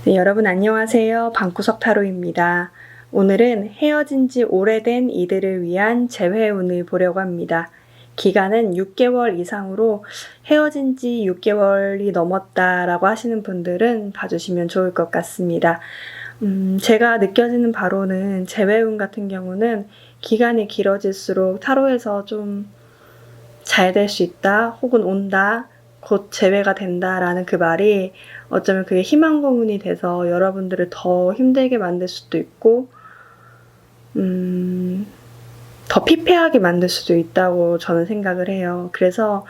네, 여러분 안녕하세요. 방구석 타로입니다. 오늘은 헤어진 지 오래된 이들을 위한 재회운을 보려고 합니다. 기간은 6개월 이상으로 헤어진 지 6개월이 넘었다라고 하시는 분들은 봐주시면 좋을 것 같습니다. 제가 느껴지는 바로는 재회운 같은 경우는 기간이 길어질수록 타로에서 좀 잘 될 수 있다 혹은 온다 곧 재회가 된다라는 그 말이 어쩌면 그게 희망 고문이 돼서 여러분들을 더 힘들게 만들 수도 있고 더 피폐하게 만들 수도 있다고 저는 생각을 해요. 그래서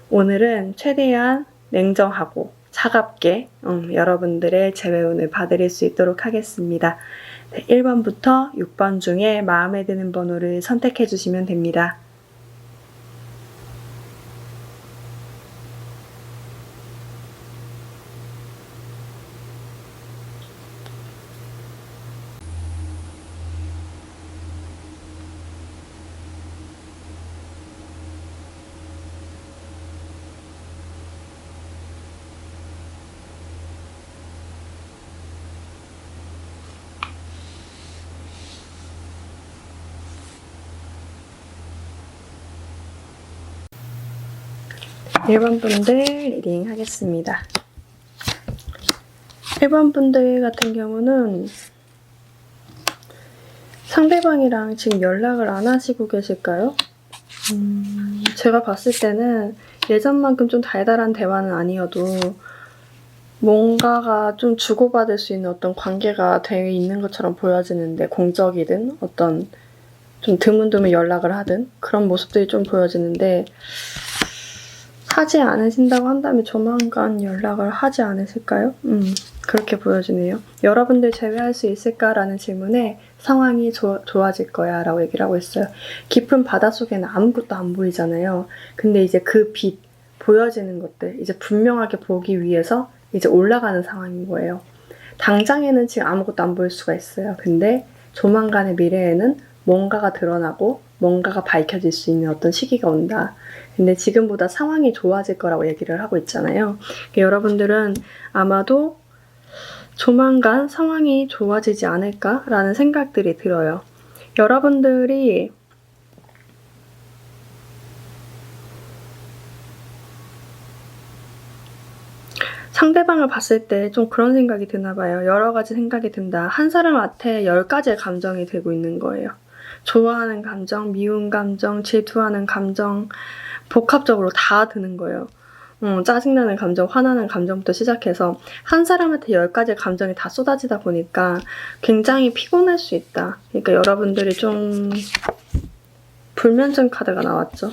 오늘은 최대한 냉정하고 차갑게 여러분들의 재회운을 봐드릴 수 있도록 하겠습니다. 1번부터 6번 중에 마음에 드는 번호를 선택해 주시면 됩니다. 1번 분들 리딩 하겠습니다. 1번 분들 같은 경우는 상대방이랑 지금 연락을 안 하시고 계실까요? 제가 봤을 때는 예전만큼 좀 달달한 대화는 아니어도 뭔가가 좀 주고받을 수 있는 어떤 관계가 되어 있는 것처럼 보여지는데, 공적이든 어떤 좀 드문드문 연락을 하든 그런 모습들이 좀 보여지는데, 하지 않으신다고 한다면 조만간 연락을 하지 않으실까요? 그렇게 보여지네요. 여러분들 재회할 수 있을까라는 질문에 상황이 좋아질 거야 라고 얘기를 하고 있어요. 깊은 바닷속에는 아무것도 안 보이잖아요. 근데 이제 그 빛, 보여지는 것들 이제 분명하게 보기 위해서 이제 올라가는 상황인 거예요. 당장에는 지금 아무것도 안 보일 수가 있어요. 근데 조만간의 미래에는 뭔가가 드러나고 뭔가가 밝혀질 수 있는 어떤 시기가 온다. 근데 지금보다 상황이 좋아질 거라고 얘기를 하고 있잖아요. 여러분들은 아마도 조만간 상황이 좋아지지 않을까라는 생각들이 들어요. 여러분들이 상대방을 봤을 때 좀 그런 생각이 드나 봐요. 여러 가지 생각이 든다. 한 사람한테 10가지의 감정이 들고 있는 거예요. 좋아하는 감정, 미운 감정, 질투하는 감정, 복합적으로 다 드는 거예요. 짜증나는 감정, 화나는 감정부터 시작해서 한 사람한테 10가지의 감정이 다 쏟아지다 보니까 굉장히 피곤할 수 있다. 그러니까 여러분들이 좀 불면증 카드가 나왔죠.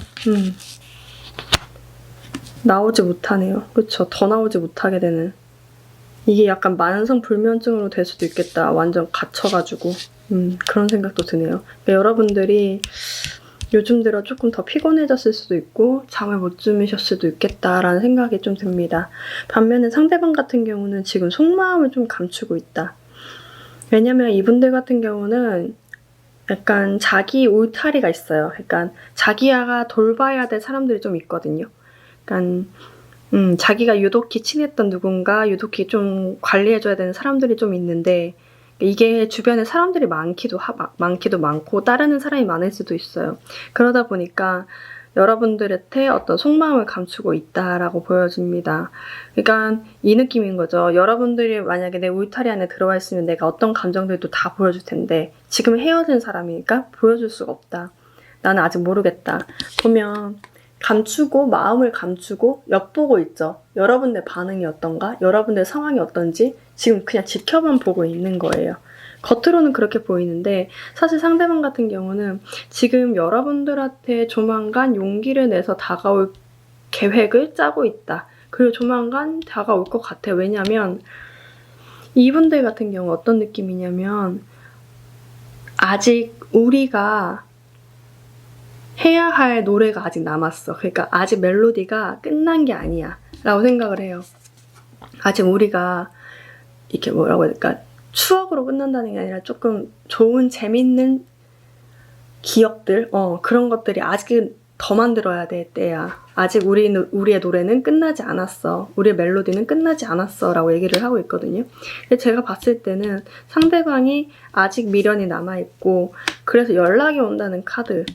나오지 못하네요. 그쵸? 더 나오지 못하게 되는. 이게 약간 만성 불면증으로 될 수도 있겠다. 완전 갇혀가지고. 그런 생각도 드네요. 그러니까 여러분들이 요즘 들어 조금 더 피곤해졌을 수도 있고 잠을 못 주무실 수도 있겠다라는 생각이 좀 듭니다. 반면에 상대방 같은 경우는 지금 속마음을 좀 감추고 있다. 왜냐면 이분들 같은 경우는 약간 자기 울타리가 있어요. 그러니까 자기가 돌봐야 될 사람들이 좀 있거든요. 그러니까 자기가 유독히 친했던 누군가, 유독히 좀 관리해줘야 되는 사람들이 좀 있는데, 이게 주변에 사람들이 많기도 많고 따르는 사람이 많을 수도 있어요. 그러다 보니까 여러분들한테 어떤 속마음을 감추고 있다라고 보여집니다. 그러니까 이 느낌인 거죠. 여러분들이 만약에 내 울타리 안에 들어와 있으면 내가 어떤 감정들도 다 보여줄 텐데 지금 헤어진 사람이니까 보여줄 수가 없다. 나는 아직 모르겠다. 보면 감추고 마음을 감추고 엿보고 있죠. 여러분들 반응이 어떤가? 여러분들 상황이 어떤지 지금 그냥 지켜만 보고 있는 거예요. 겉으로는 그렇게 보이는데 사실 상대방 같은 경우는 지금 여러분들한테 조만간 용기를 내서 다가올 계획을 짜고 있다. 그리고 조만간 다가올 것 같아요. 왜냐면 이분들 같은 경우 어떤 느낌이냐면 아직 우리가 해야 할 노래가 아직 남았어. 그러니까 아직 멜로디가 끝난 게 아니야 라고 생각을 해요. 아직 우리가 이렇게 뭐라고 해야 될까, 추억으로 끝난다는 게 아니라 조금 좋은 재밌는 기억들, 그런 것들이 아직 더 만들어야 될 때야. 아직 우리의 노래는 끝나지 않았어. 우리의 멜로디는 끝나지 않았어. 라고 얘기를 하고 있거든요. 근데 제가 봤을 때는 상대방이 아직 미련이 남아있고, 그래서 연락이 온다는 카드,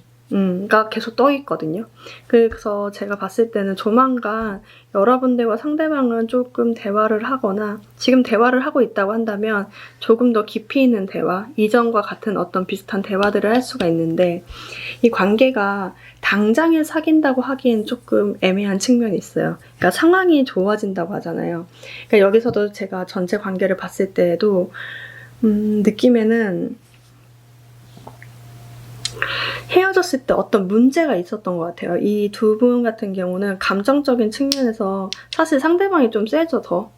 가 계속 떠 있거든요. 그래서 제가 봤을 때는 조만간 여러분들과 상대방은 조금 대화를 하거나, 지금 대화를 하고 있다고 한다면 조금 더 깊이 있는 대화, 이전과 같은 어떤 비슷한 대화들을 할 수가 있는데, 이 관계가 당장에 사귄다고 하기엔 조금 애매한 측면이 있어요. 그러니까 상황이 좋아진다고 하잖아요. 그러니까 여기서도 제가 전체 관계를 봤을 때에도 느낌에는 헤어졌을 때 어떤 문제가 있었던 것 같아요. 이 두 분 같은 경우는 감정적인 측면에서 사실 상대방이 좀 세죠, 더.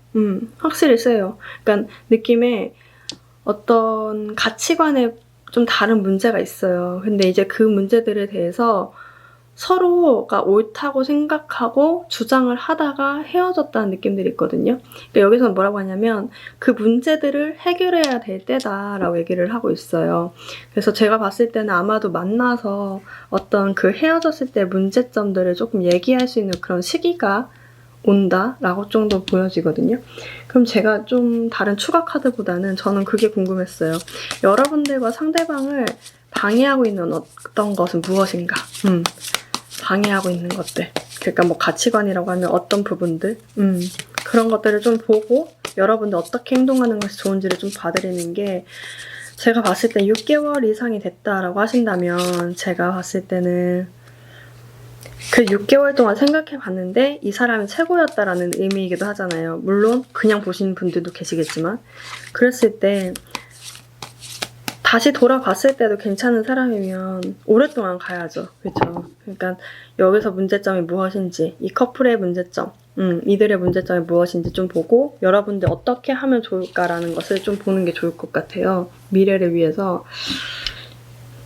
확실히 세요. 그러니까 느낌에 어떤 가치관에 좀 다른 문제가 있어요. 근데 이제 그 문제들에 대해서 서로가 옳다고 생각하고 주장을 하다가 헤어졌다는 느낌들이 있거든요. 그러니까 여기서는 뭐라고 하냐면 그 문제들을 해결해야 될 때다라고 얘기를 하고 있어요. 그래서 제가 봤을 때는 아마도 만나서 어떤 그 헤어졌을 때 문제점들을 조금 얘기할 수 있는 그런 시기가 온다라고 정도 보여지거든요. 그럼 제가 좀 다른 추가 카드보다는 저는 그게 궁금했어요. 여러분들과 상대방을 방해하고 있는 어떤 것은 무엇인가? 방해하고 있는 것들. 그러니까 뭐 가치관이라고 하면 어떤 부분들? 그런 것들을 좀 보고 여러분들 어떻게 행동하는 것이 좋은지를 좀 봐드리는 게, 제가 봤을 때 6개월 이상이 됐다라고 하신다면 제가 봤을 때는 그 6개월 동안 생각해 봤는데 이 사람이 최고였다라는 의미이기도 하잖아요. 물론 그냥 보시는 분들도 계시겠지만, 그랬을 때 다시 돌아봤을 때도 괜찮은 사람이면 오랫동안 가야죠. 그렇죠? 그러니까 여기서 문제점이 무엇인지, 이 커플의 문제점, 이들의 문제점이 무엇인지 좀 보고 여러분들 어떻게 하면 좋을까라는 것을 좀 보는 게 좋을 것 같아요. 미래를 위해서.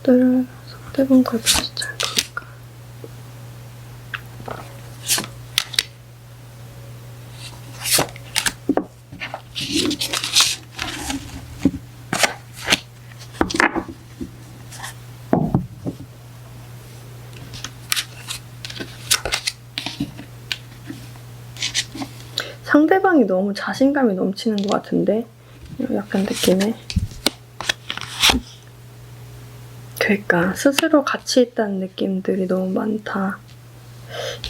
상대방 걸 보시지 않을까? 상대방이 너무 자신감이 넘치는 것 같은데, 약간 느낌에. 그러니까 스스로 가치 있다는 느낌들이 너무 많다.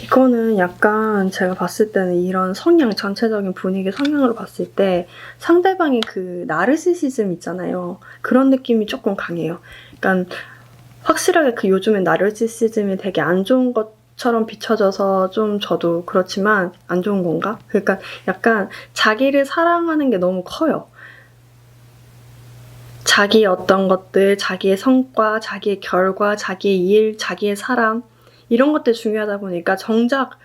이거는 약간 제가 봤을 때는 이런 성향, 전체적인 분위기 성향으로 봤을 때 상대방의 그 나르시시즘 있잖아요. 그런 느낌이 조금 강해요. 그러니까 확실하게 그 요즘에 나르시시즘이 되게 안 좋은 것처럼 비춰져서 좀 저도 그렇지만 안 좋은 건가? 그러니까 약간 자기를 사랑하는 게 너무 커요. 자기의 어떤 것들, 자기의 성과, 자기의 결과, 자기의 일, 자기의 사람, 이런 것들 중요하다 보니까 정작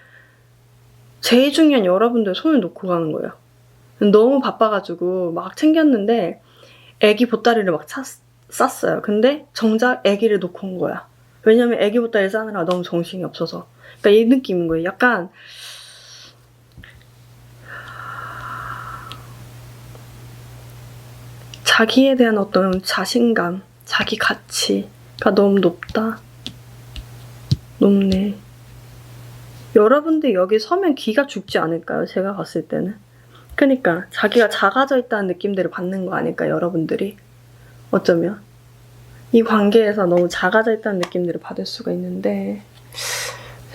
제일 중요한 여러분들 손을 놓고 가는 거예요. 너무 바빠가지고 막 챙겼는데 애기 보따리를 막 쌌어요. 근데 정작 애기를 놓고 온 거야. 왜냐면 애기 보따리 싸느라 너무 정신이 없어서. 그러니까 이 느낌인 거예요. 약간 자기에 대한 어떤 자신감, 자기 가치가 너무 높네. 여러분들 여기 서면 기가 죽지 않을까요? 제가 봤을 때는. 그러니까 자기가 작아져 있다는 느낌들을 받는 거 아닐까, 여러분들이. 어쩌면 이 관계에서 너무 작아져 있다는 느낌들을 받을 수가 있는데,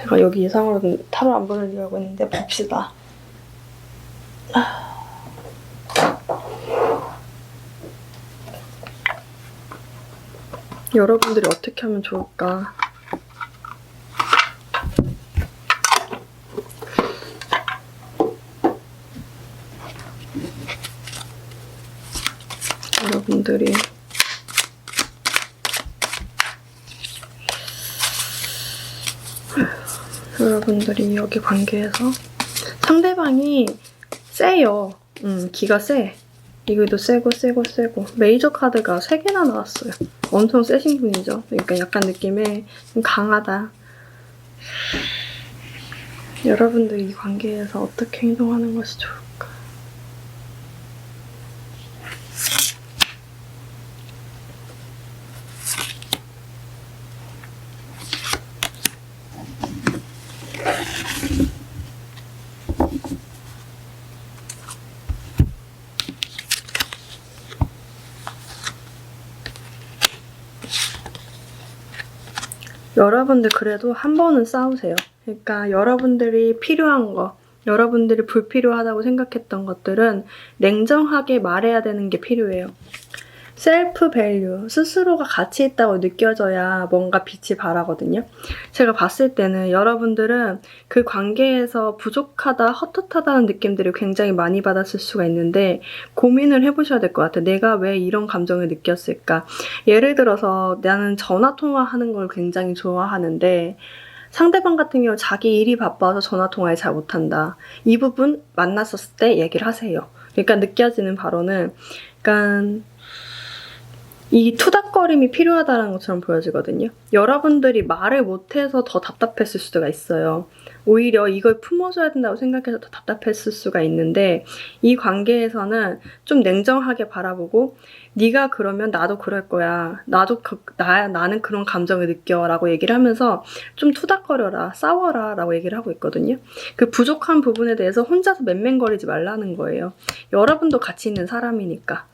제가 여기 이상으로 타로 안 보내려고 했는데 봅시다. 여러분들이 어떻게 하면 좋을까? 여러분들이 여기 관계에서 상대방이 세요. 기가 세. 이거도 세고 메이저 카드가 3개나 나왔어요. 엄청 세신 분이죠. 그러니까 약간 느낌에 좀 강하다. 여러분들 이 관계에서 어떻게 행동하는 것이 좋을까? 여러분들 그래도 한 번은 싸우세요. 그러니까 여러분들이 필요한 거, 여러분들이 불필요하다고 생각했던 것들은 냉정하게 말해야 되는 게 필요해요. 셀프 밸류, 스스로가 가치 있다고 느껴져야 뭔가 빛이 발하거든요. 제가 봤을 때는 여러분들은 그 관계에서 부족하다, 헛헛하다는 느낌들을 굉장히 많이 받았을 수가 있는데 고민을 해보셔야 될 것 같아요. 내가 왜 이런 감정을 느꼈을까? 예를 들어서 나는 전화 통화하는 걸 굉장히 좋아하는데 상대방 같은 경우 자기 일이 바빠서 전화 통화를 잘 못한다. 이 부분 만났었을 때 얘기를 하세요. 그러니까 느껴지는 바로는 약간 이 투닥거림이 필요하다는 것처럼 보여지거든요. 여러분들이 말을 못해서 더 답답했을 수가 있어요. 오히려 이걸 품어줘야 된다고 생각해서 더 답답했을 수가 있는데 이 관계에서는 좀 냉정하게 바라보고 네가 그러면 나도 그럴 거야. 나는 그런 감정을 느껴 라고 얘기를 하면서 좀 투닥거려라, 싸워라 라고 얘기를 하고 있거든요. 그 부족한 부분에 대해서 혼자서 맹맹거리지 말라는 거예요. 여러분도 가치 있는 사람이니까.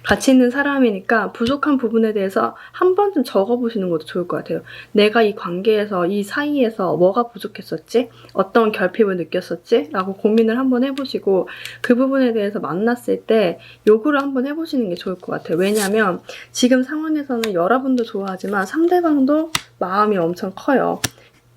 가치 있는 사람이니까 부족한 부분에 대해서 한 번쯤 적어보시는 것도 좋을 것 같아요. 내가 이 관계에서, 이 사이에서 뭐가 부족했었지? 어떤 결핍을 느꼈었지? 라고 고민을 한번 해보시고 그 부분에 대해서 만났을 때 요구를 한번 해보시는 게 좋을 것 같아요. 왜냐하면 지금 상황에서는 여러분도 좋아하지만 상대방도 마음이 엄청 커요.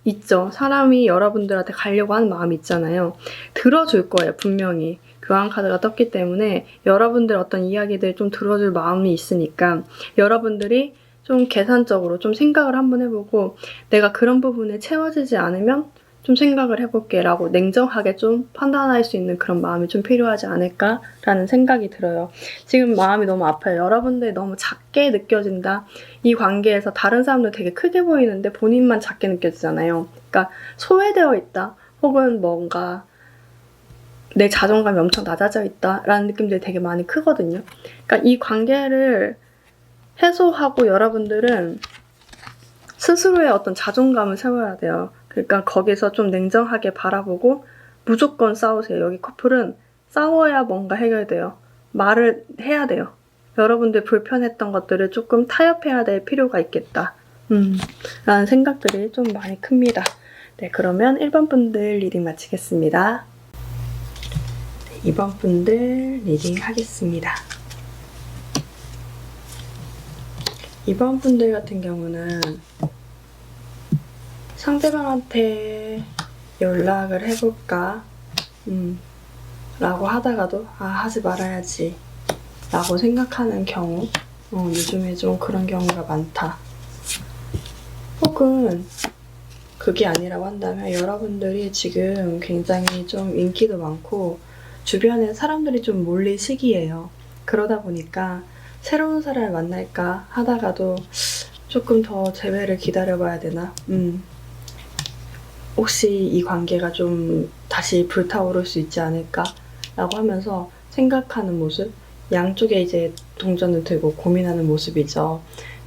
있죠. 사람이 여러분들한테 가려고 하는 마음이 있잖아요. 들어줄 거예요, 분명히. 교환 카드가 떴기 때문에 여러분들 어떤 이야기들 좀 들어줄 마음이 있으니까 여러분들이 좀 계산적으로 좀 생각을 한번 해보고 내가 그런 부분에 채워지지 않으면 좀 생각을 해볼게 라고 냉정하게 좀 판단할 수 있는 그런 마음이 좀 필요하지 않을까라는 생각이 들어요. 지금 마음이 너무 아파요. 여러분들이 너무 작게 느껴진다. 이 관계에서 다른 사람들 되게 크게 보이는데 본인만 작게 느껴지잖아요. 그러니까 소외되어 있다. 혹은 뭔가 내 자존감이 엄청 낮아져 있다라는 느낌들이 되게 많이 크거든요. 그러니까 이 관계를 해소하고 여러분들은 스스로의 어떤 자존감을 세워야 돼요. 그러니까 거기서 좀 냉정하게 바라보고 무조건 싸우세요. 여기 커플은 싸워야 뭔가 해결돼요. 말을 해야 돼요. 여러분들 불편했던 것들을 조금 타협해야 될 필요가 있겠다. 라는 생각들이 좀 많이 큽니다. 네, 그러면 1번 분들 리딩 마치겠습니다. 2번 분들 리딩 하겠습니다. 2번 분들 같은 경우는 상대방한테 연락을 해볼까? 라고 하다가도 하지 말아야지 라고 생각하는 경우 요즘에 좀 그런 경우가 많다. 혹은 그게 아니라고 한다면 여러분들이 지금 굉장히 좀 인기도 많고 주변에 사람들이 좀 몰릴 시기예요. 그러다 보니까 새로운 사람을 만날까 하다가도 조금 더 재회를 기다려봐야 되나? 혹시 이 관계가 좀 다시 불타오를 수 있지 않을까? 라고 하면서 생각하는 모습, 양쪽에 이제 동전을 들고 고민하는 모습이죠.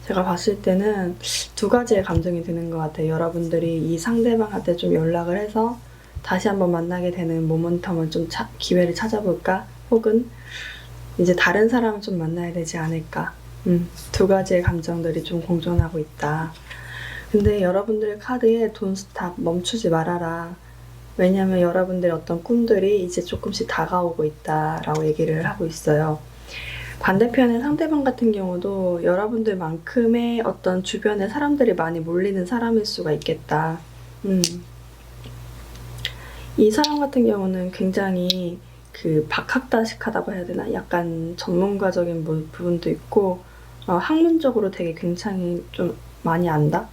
제가 봤을 때는 두 가지의 감정이 드는 것 같아요. 여러분들이 이 상대방한테 좀 연락을 해서 다시 한번 만나게 되는 모멘텀을 좀 기회를 찾아볼까? 혹은 이제 다른 사람을 좀 만나야 되지 않을까? 두 가지의 감정들이 좀 공존하고 있다. 근데 여러분들 카드에 Don't stop, 멈추지 말아라. 왜냐면 여러분들의 어떤 꿈들이 이제 조금씩 다가오고 있다라고 얘기를 하고 있어요. 반대편의 상대방 같은 경우도 여러분들만큼의 어떤 주변에 사람들이 많이 몰리는 사람일 수가 있겠다. 이 사람 같은 경우는 굉장히 그 박학다식하다고 해야 되나? 약간 전문가적인 부분도 있고 학문적으로 되게 굉장히 좀 많이 안다?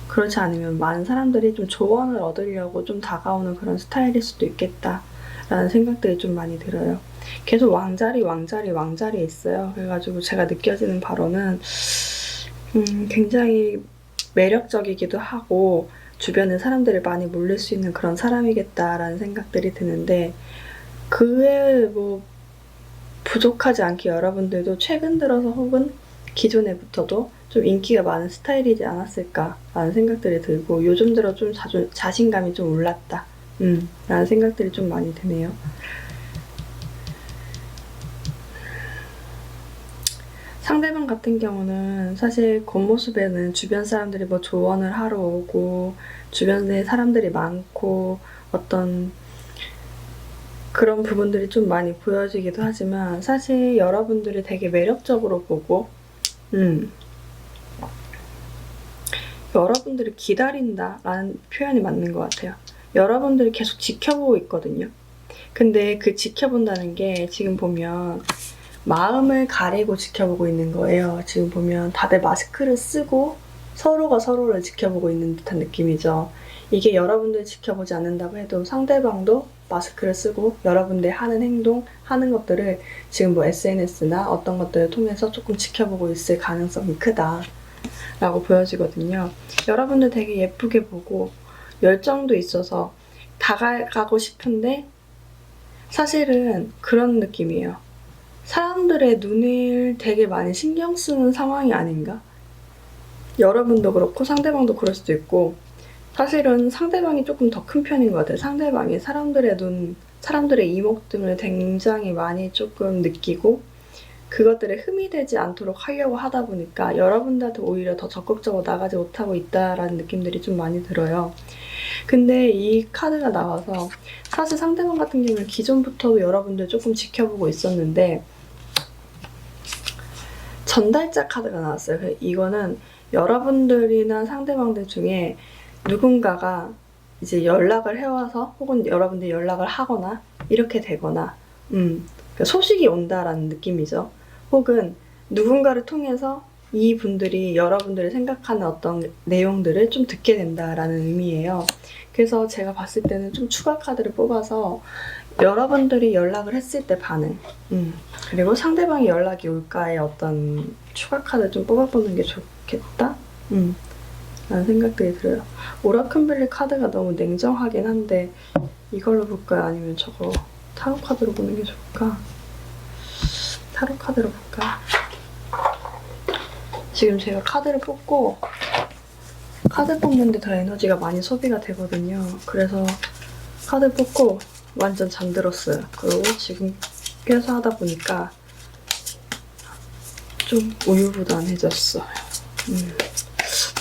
그렇지 않으면 많은 사람들이 좀 조언을 얻으려고 좀 다가오는 그런 스타일일 수도 있겠다 라는 생각들이 좀 많이 들어요. 계속 왕자리에 있어요. 그래가지고 제가 느껴지는 바로는 굉장히 매력적이기도 하고 주변에 사람들이 많이 몰릴 수 있는 그런 사람이겠다라는 생각들이 드는데 그 외에 뭐 부족하지 않게 여러분들도 최근 들어서 혹은 기존에부터도 좀 인기가 많은 스타일이지 않았을까라는 생각들이 들고 요즘 들어 좀 자신감이 좀 올랐다 라는 생각들이 좀 많이 드네요. 상대방 같은 경우는 사실 겉모습에는 주변 사람들이 뭐 조언을 하러 오고 주변에 사람들이 많고 어떤 그런 부분들이 좀 많이 보여지기도 하지만 사실 여러분들이 되게 매력적으로 보고 여러분들을 기다린다라는 표현이 맞는 것 같아요. 여러분들이 계속 지켜보고 있거든요. 근데 그 지켜본다는 게 지금 보면 마음을 가리고 지켜보고 있는 거예요. 지금 보면 다들 마스크를 쓰고 서로가 서로를 지켜보고 있는 듯한 느낌이죠. 이게 여러분들 지켜보지 않는다고 해도 상대방도 마스크를 쓰고 여러분들 하는 행동, 하는 것들을 지금 뭐 SNS나 어떤 것들을 통해서 조금 지켜보고 있을 가능성이 크다라고 보여지거든요. 여러분들 되게 예쁘게 보고 열정도 있어서 다가가고 싶은데 사실은 그런 느낌이에요. 사람들의 눈을 되게 많이 신경 쓰는 상황이 아닌가? 여러분도 그렇고 상대방도 그럴 수도 있고 사실은 상대방이 조금 더 큰 편인 것 같아요. 상대방이 사람들의 눈, 사람들의 이목 등을 굉장히 많이 조금 느끼고 그것들에 흠이 되지 않도록 하려고 하다 보니까 여러분들한테 오히려 더 적극적으로 나가지 못하고 있다라는 느낌들이 좀 많이 들어요. 근데 이 카드가 나와서 사실 상대방 같은 경우는 기존부터도 여러분들 조금 지켜보고 있었는데 전달자 카드가 나왔어요. 이거는 여러분들이나 상대방들 중에 누군가가 이제 연락을 해와서 혹은 여러분들이 연락을 하거나 이렇게 되거나 그러니까 소식이 온다라는 느낌이죠. 혹은 누군가를 통해서 이 분들이 여러분들이 생각하는 어떤 내용들을 좀 듣게 된다라는 의미예요. 그래서 제가 봤을 때는 좀 추가 카드를 뽑아서 여러분들이 연락을 했을 때 반응 그리고 상대방이 연락이 올까의 어떤 추가 카드를 좀 뽑아보는 게 좋겠다? 라는 생각들이 들어요. 오라클벨리 카드가 너무 냉정하긴 한데 이걸로 볼까요? 아니면 저거 타로 카드로 보는 게 좋을까? 타로 카드로 볼까? 지금 제가 카드를 뽑고 카드 뽑는데 더 에너지가 많이 소비가 되거든요. 그래서 카드 뽑고 완전 잠들었어요. 그리고 지금 깨서 하다 보니까 좀 우유부단해졌어요.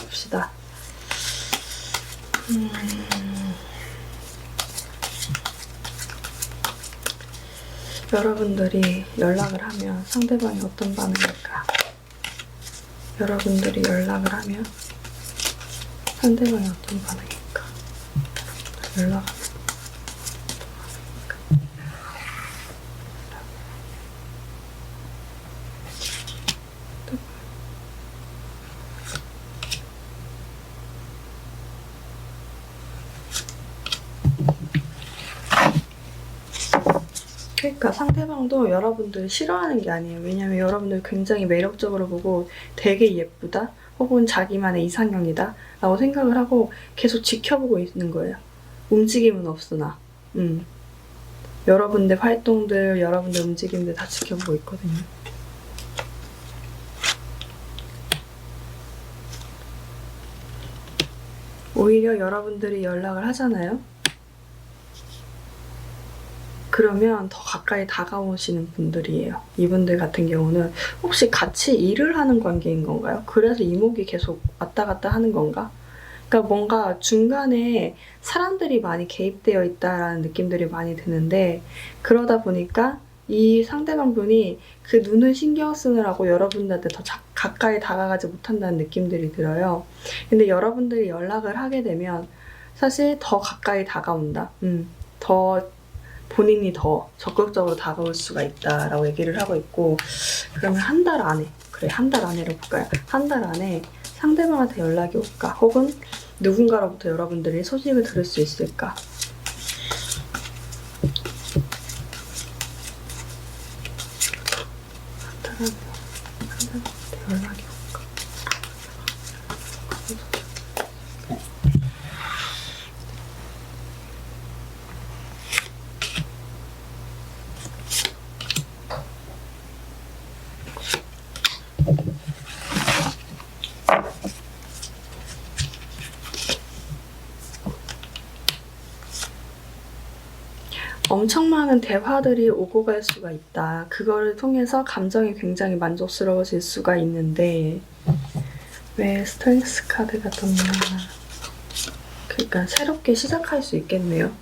봅시다. 여러분들이 연락을 하면 상대방이 어떤 반응일까? 여러분들이 연락을 하면 상대방이 어떤 반응일까? 연락하면 그러니까 상대방도 여러분들 싫어하는 게 아니에요. 왜냐면 여러분들 굉장히 매력적으로 보고 되게 예쁘다 혹은 자기만의 이상형이다 라고 생각을 하고 계속 지켜보고 있는 거예요. 움직임은 없으나 여러분들 활동들, 여러분들 움직임들 다 지켜보고 있거든요. 오히려 여러분들이 연락을 하잖아요. 그러면 더 가까이 다가오시는 분들이에요. 이분들 같은 경우는 혹시 같이 일을 하는 관계인 건가요? 그래서 이목이 계속 왔다 갔다 하는 건가? 그러니까 뭔가 중간에 사람들이 많이 개입되어 있다라는 느낌들이 많이 드는데 그러다 보니까 이 상대방 분이 그 눈을 신경 쓰느라고 여러분들한테 더 가까이 다가가지 못한다는 느낌들이 들어요. 근데 여러분들이 연락을 하게 되면 사실 더 가까이 다가온다. 더 본인이 더 적극적으로 다가올 수가 있다라고 얘기를 하고 있고 그러면 한 달 안에 그래 한 달 안에로 볼까요? 한 달 안에 상대방한테 연락이 올까? 혹은 누군가로부터 여러분들이 소식을 들을 수 있을까? 상대방한테 연락이 올까? 엄청 많은 대화들이 오고 갈 수가 있다. 그거를 통해서 감정이 굉장히 만족스러워질 수가 있는데 왜 스트렝스 카드가 떴나. 그러니까 새롭게 시작할 수 있겠네요.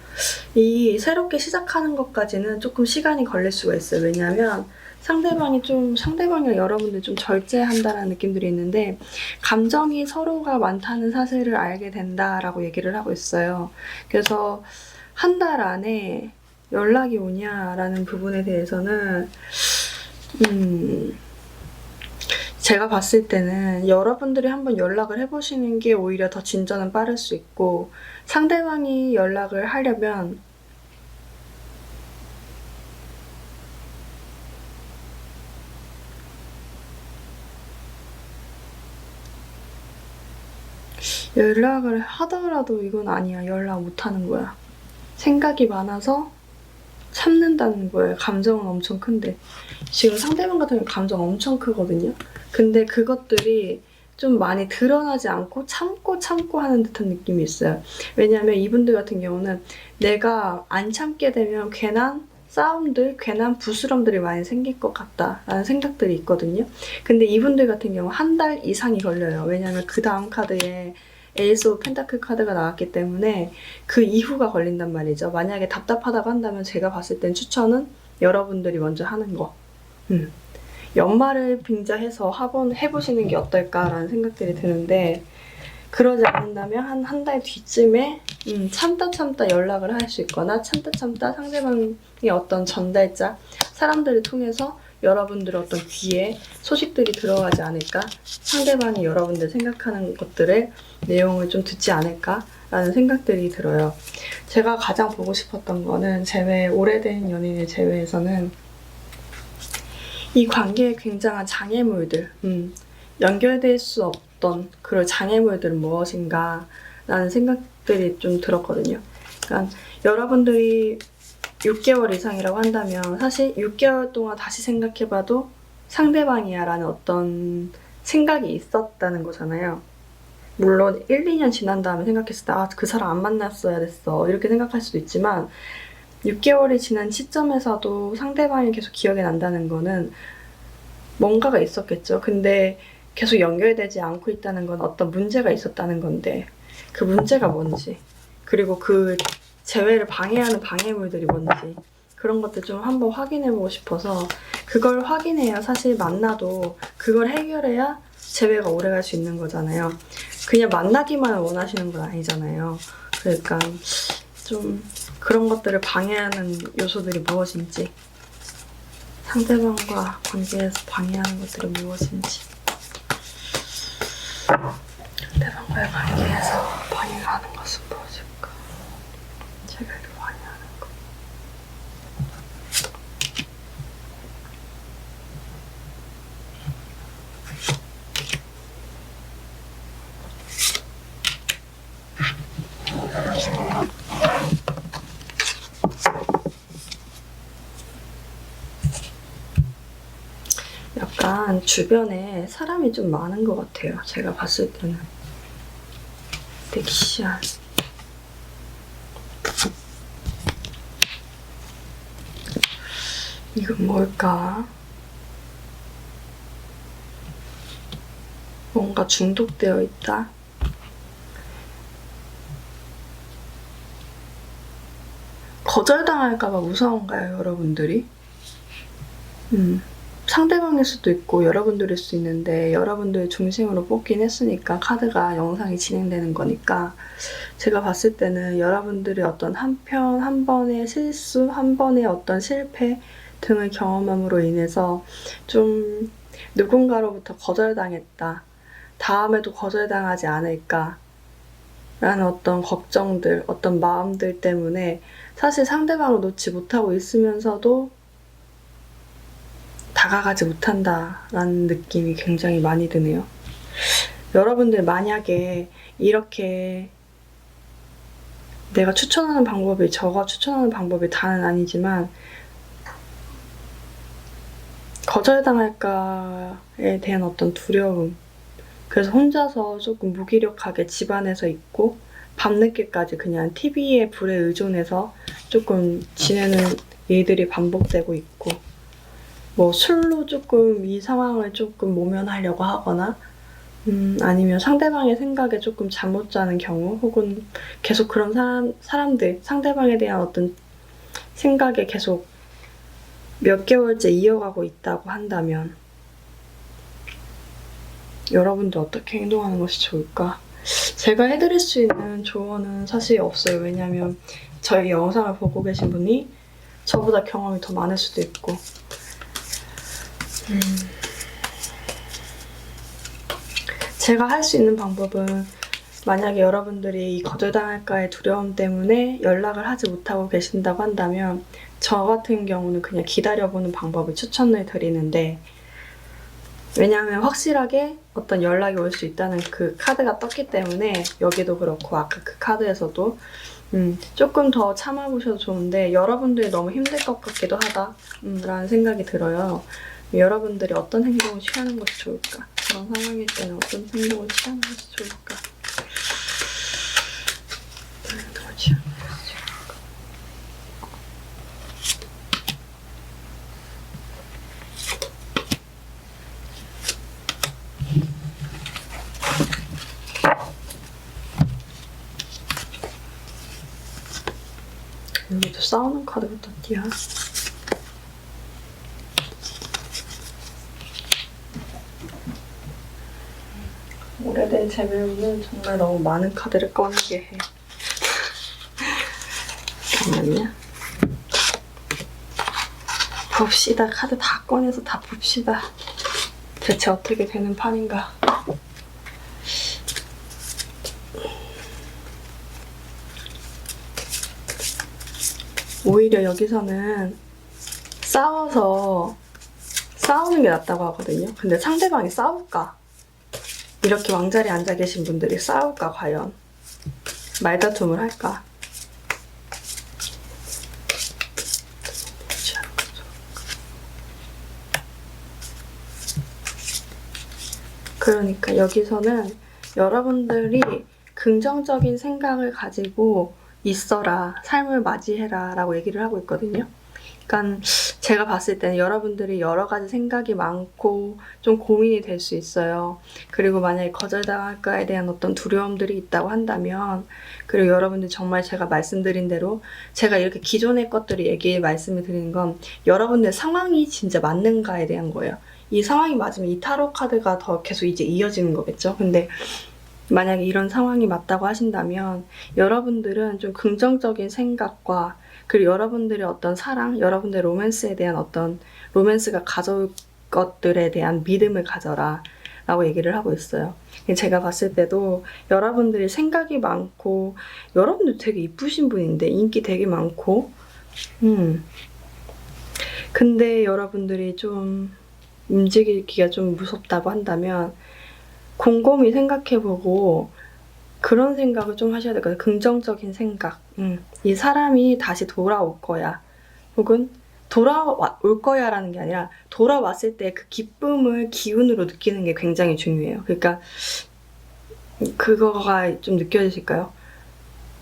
이 새롭게 시작하는 것까지는 조금 시간이 걸릴 수가 있어요. 왜냐하면 상대방이랑 여러분들 좀 절제한다라는 느낌들이 있는데 감정이 서로가 많다는 사실을 알게 된다라고 얘기를 하고 있어요. 그래서 한 달 안에 연락이 오냐라는 부분에 대해서는 제가 봤을 때는 여러분들이 한번 연락을 해보시는 게 오히려 더 진전은 빠를 수 있고 상대방이 연락을 하려면 연락을 하더라도 이건 아니야. 연락 못하는 거야. 생각이 많아서 참는다는 거예요. 감정은 엄청 큰데. 지금 상대방 같은 경우 감정 엄청 크거든요. 근데 그것들이 좀 많이 드러나지 않고 참고 하는 듯한 느낌이 있어요. 왜냐하면 이분들 같은 경우는 내가 안 참게 되면 괜한 싸움들, 괜한 부스럼들이 많이 생길 것 같다라는 생각들이 있거든요. 근데 이분들 같은 경우 한 달 이상이 걸려요. 왜냐하면 그 다음 카드에 에이스 오브 펜타클 카드가 나왔기 때문에 그 이후가 걸린단 말이죠. 만약에 답답하다고 한다면 제가 봤을 땐 추천은 여러분들이 먼저 하는 거. 연말을 빙자해서 한번 해보시는 게 어떨까라는 생각들이 드는데 그러지 않는다면 한 달 뒤쯤에 참다 연락을 할 수 있거나 참다 상대방의 어떤 전달자 사람들을 통해서 여러분들의 어떤 귀에 소식들이 들어가지 않을까, 상대방이 여러분들 생각하는 것들의 내용을 좀 듣지 않을까라는 생각들이 들어요. 제가 가장 보고 싶었던 거는 오래된 연인을 제외해서는 이 관계에 굉장한 장애물들, 연결될 수 없던 그런 장애물들은 무엇인가 라는 생각들이 좀 들었거든요. 그러니까 여러분들이 6개월 이상이라고 한다면 사실 6개월 동안 다시 생각해봐도 상대방이야 라는 어떤 생각이 있었다는 거잖아요. 물론 1, 2년 지난 다음에 생각했을 때 그 사람 안 만났어야 됐어 이렇게 생각할 수도 있지만 6개월이 지난 시점에서도 상대방이 계속 기억이 난다는 거는 뭔가가 있었겠죠. 근데 계속 연결되지 않고 있다는 건 어떤 문제가 있었다는 건데 그 문제가 뭔지, 그리고 그 재회를 방해하는 방해물들이 뭔지 그런 것들 좀 한번 확인해보고 싶어서, 그걸 확인해야 사실 만나도 그걸 해결해야 재회가 오래갈 수 있는 거잖아요. 그냥 만나기만 원하시는 건 아니잖아요. 그러니까 좀 그런 것들을 방해하는 요소들이 무엇인지, 상대방과 관계에서 방해하는 것들이 무엇인지, 상대방과의 관계에서 방해하는 것은 무엇일까? 재회를 방해하는 것. 약간 주변에 사람이 좀 많은 것 같아요. 제가 봤을 때는. 넥시안. 이건 뭘까? 뭔가 중독되어 있다? 거절당할까봐 무서운가요, 여러분들이? 상대방일 수도 있고 여러분들일 수 있는데 여러분들 중심으로 뽑긴 했으니까 카드가 영상이 진행되는 거니까 제가 봤을 때는 여러분들의 어떤 한 번의 실수, 한 번의 어떤 실패 등을 경험함으로 인해서 좀 누군가로부터 거절당했다, 다음에도 거절당하지 않을까 라는 어떤 걱정들, 어떤 마음들 때문에 사실 상대방을 놓지 못하고 있으면서도 다가가지 못한다라는 느낌이 굉장히 많이 드네요. 여러분들 만약에 이렇게 내가 추천하는 방법이, 저가 추천하는 방법이 다는 아니지만 거절당할까에 대한 어떤 두려움, 그래서 혼자서 조금 무기력하게 집안에서 있고 밤늦게까지 그냥 TV의 불에 의존해서 조금 지내는 일들이 반복되고 있고, 뭐 술로 조금 이 상황을 조금 모면하려고 하거나, 아니면 상대방의 생각에 조금 잠 못 자는 경우, 혹은 계속 그런 사람들, 상대방에 대한 어떤 생각에 계속 몇 개월째 이어가고 있다고 한다면 여러분들 어떻게 행동하는 것이 좋을까? 제가 해드릴 수 있는 조언은 사실 없어요. 왜냐면 저희 영상을 보고 계신 분이 저보다 경험이 더 많을 수도 있고, 제가 할 수 있는 방법은, 만약에 여러분들이 이 거절당할까의 두려움 때문에 연락을 하지 못하고 계신다고 한다면 저 같은 경우는 그냥 기다려보는 방법을 추천을 드리는데, 왜냐하면 확실하게 어떤 연락이 올 수 있다는 그 카드가 떴기 때문에, 여기도 그렇고 아까 그 카드에서도 조금 더 참아보셔도 좋은데, 여러분들이 너무 힘들 것 같기도 하다 라는 생각이 들어요. 여러분들이 어떤 행동을 취하는 것이 좋을까? 그런 상황일 때는 어떤 행동을 취하는 것이 좋을까? 여기도 싸우는 카드가 떴디야. 오래된 제 배우는 정말 너무 많은 카드를 꺼내게 해. 잠깐만요. 봅시다. 카드 다 꺼내서 다 봅시다. 대체 어떻게 되는 판인가. 오히려 여기서는 싸우는 게 낫다고 하거든요. 근데 상대방이 싸울까? 이렇게 왕자리에 앉아 계신 분들이 싸울까 과연? 말다툼을 할까? 그러니까 여기서는 여러분들이 긍정적인 생각을 가지고 있어라, 삶을 맞이해라 라고 얘기를 하고 있거든요. 그러니까 제가 봤을 때는 여러분들이 여러 가지 생각이 많고 좀 고민이 될 수 있어요. 그리고 만약에 거절당할까에 대한 어떤 두려움들이 있다고 한다면, 그리고 여러분들 정말 제가 말씀드린 대로, 제가 이렇게 기존의 것들이 말씀을 드리는 건 여러분들 상황이 진짜 맞는가에 대한 거예요. 이 상황이 맞으면 이 타로 카드가 더 계속 이제 이어지는 거겠죠. 근데 만약에 이런 상황이 맞다고 하신다면 여러분들은 좀 긍정적인 생각과, 그리고 여러분들의 어떤 사랑, 여러분들의 로맨스에 대한 어떤 로맨스가 가져올 것들에 대한 믿음을 가져라 라고 얘기를 하고 있어요. 제가 봤을 때도 여러분들이 생각이 많고, 여러분들 되게 이쁘신 분인데 인기 되게 많고, 근데 여러분들이 좀 움직이기가 좀 무섭다고 한다면 곰곰이 생각해보고 그런 생각을 좀 하셔야 될 거예요. 긍정적인 생각. 이 사람이 다시 돌아올 거야. 혹은 돌아올 거야 라는 게 아니라 돌아왔을 때 그 기쁨을 기운으로 느끼는 게 굉장히 중요해요. 그러니까 그거가 좀 느껴지실까요?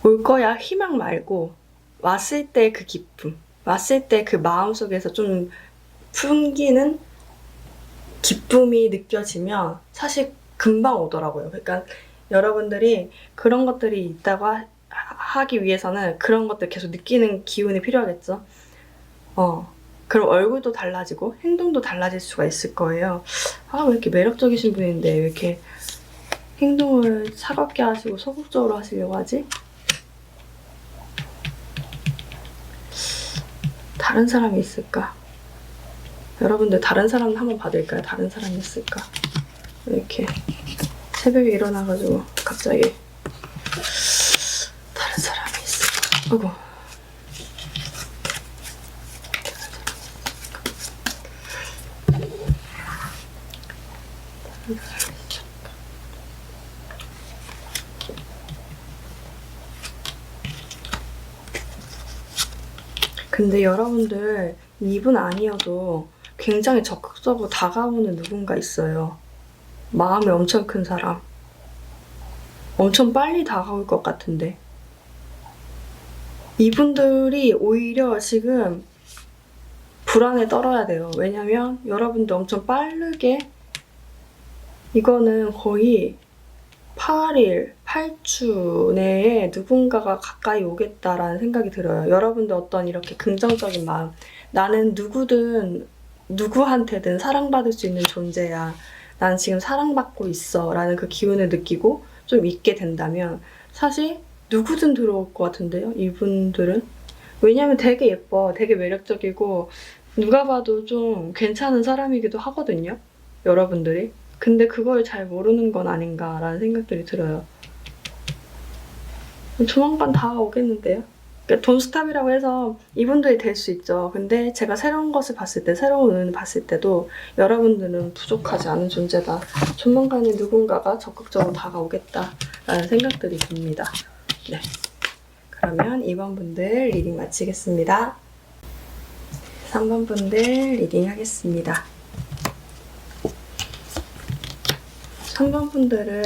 올 거야 희망 말고 왔을 때 그 기쁨, 왔을 때 그 마음속에서 좀 풍기는 기쁨이 느껴지면 사실 금방 오더라고요. 그러니까 여러분들이 그런 것들이 있다고 하기 위해서는 그런 것들 계속 느끼는 기운이 필요하겠죠. 그럼 얼굴도 달라지고 행동도 달라질 수가 있을 거예요. 왜 이렇게 매력적이신 분인데 왜 이렇게 행동을 차갑게 하시고 소극적으로 하시려고 하지? 다른 사람이 있을까? 여러분들 다른 사람 한번 받을까요? 다른 사람이 있을까? 이렇게 새벽에 일어나가지고 갑자기 다른 사람이 있을까? 아이고. 근데 여러분들 이분 아니어도 굉장히 적극적으로 다가오는 누군가 있어요. 마음이 엄청 큰 사람. 엄청 빨리 다가올 것 같은데. 이분들이 오히려 지금 불안에 떨어야 돼요. 왜냐면 여러분들 엄청 빠르게, 이거는 거의 8일, 8주 내에 누군가가 가까이 오겠다라는 생각이 들어요. 여러분들 어떤 이렇게 긍정적인 마음, 나는 누구한테든 사랑받을 수 있는 존재야, 나는 지금 사랑받고 있어 라는 그 기운을 느끼고 좀 있게 된다면 사실 누구든 들어올 것 같은데요, 이분들은. 왜냐면 되게 예뻐, 되게 매력적이고 누가 봐도 좀 괜찮은 사람이기도 하거든요, 여러분들이. 근데 그걸 잘 모르는 건 아닌가라는 생각들이 들어요. 조만간 다가오겠는데요. 그러니까 돈스탑이라고 해서 이분들이 될 수 있죠. 근데 제가 새로운 것을 봤을 때, 새로운 운을 봤을 때도 여러분들은 부족하지 않은 존재다. 조만간에 누군가가 적극적으로 다가오겠다라는 생각들이 듭니다. 네. 그러면 2번 분들 리딩 마치겠습니다. 3번 분들 리딩 하겠습니다. 3번 분들은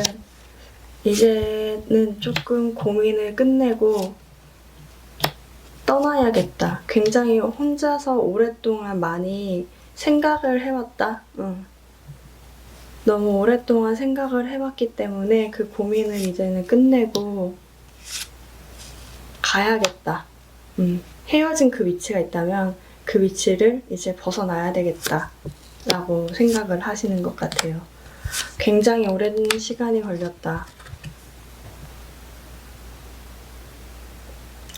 이제는 조금 고민을 끝내고 떠나야겠다. 굉장히 혼자서 오랫동안 많이 생각을 해왔다. 너무 오랫동안 생각을 해왔기 때문에 그 고민을 이제는 끝내고 가야겠다. 헤어진 그 위치가 있다면 그 위치를 이제 벗어나야 되겠다 라고 생각을 하시는 것 같아요. 굉장히 오랜 시간이 걸렸다.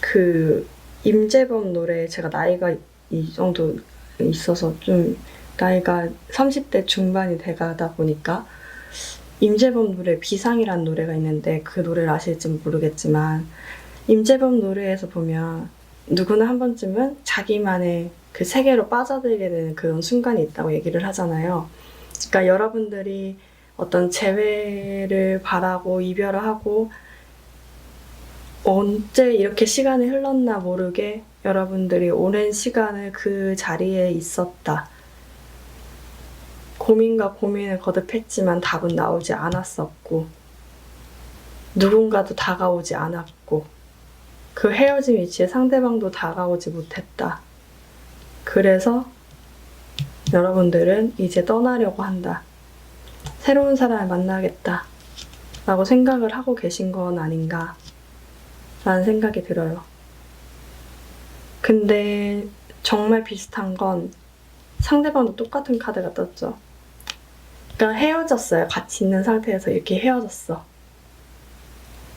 그 임재범 노래, 제가 나이가 이 정도 있어서 좀 나이가 30대 중반이 돼가다 보니까 임재범 노래 비상이라는 노래가 있는데 그 노래를 아실지 모르겠지만 임재범 노래에서 보면 누구나 한 번쯤은 자기만의 그 세계로 빠져들게 되는 그런 순간이 있다고 얘기를 하잖아요. 그러니까 여러분들이 어떤 재회를 바라고 이별을 하고 언제 이렇게 시간이 흘렀나 모르게 여러분들이 오랜 시간을 그 자리에 있었다. 고민과 고민을 거듭했지만 답은 나오지 않았었고 누군가도 다가오지 않았고 그 헤어진 위치에 상대방도 다가오지 못했다. 그래서 여러분들은 이제 떠나려고 한다. 새로운 사람을 만나겠다 라고 생각을 하고 계신 건 아닌가 라는 생각이 들어요. 근데 정말 비슷한 건 상대방도 똑같은 카드가 떴죠. 그러니까 헤어졌어요. 같이 있는 상태에서 이렇게 헤어졌어.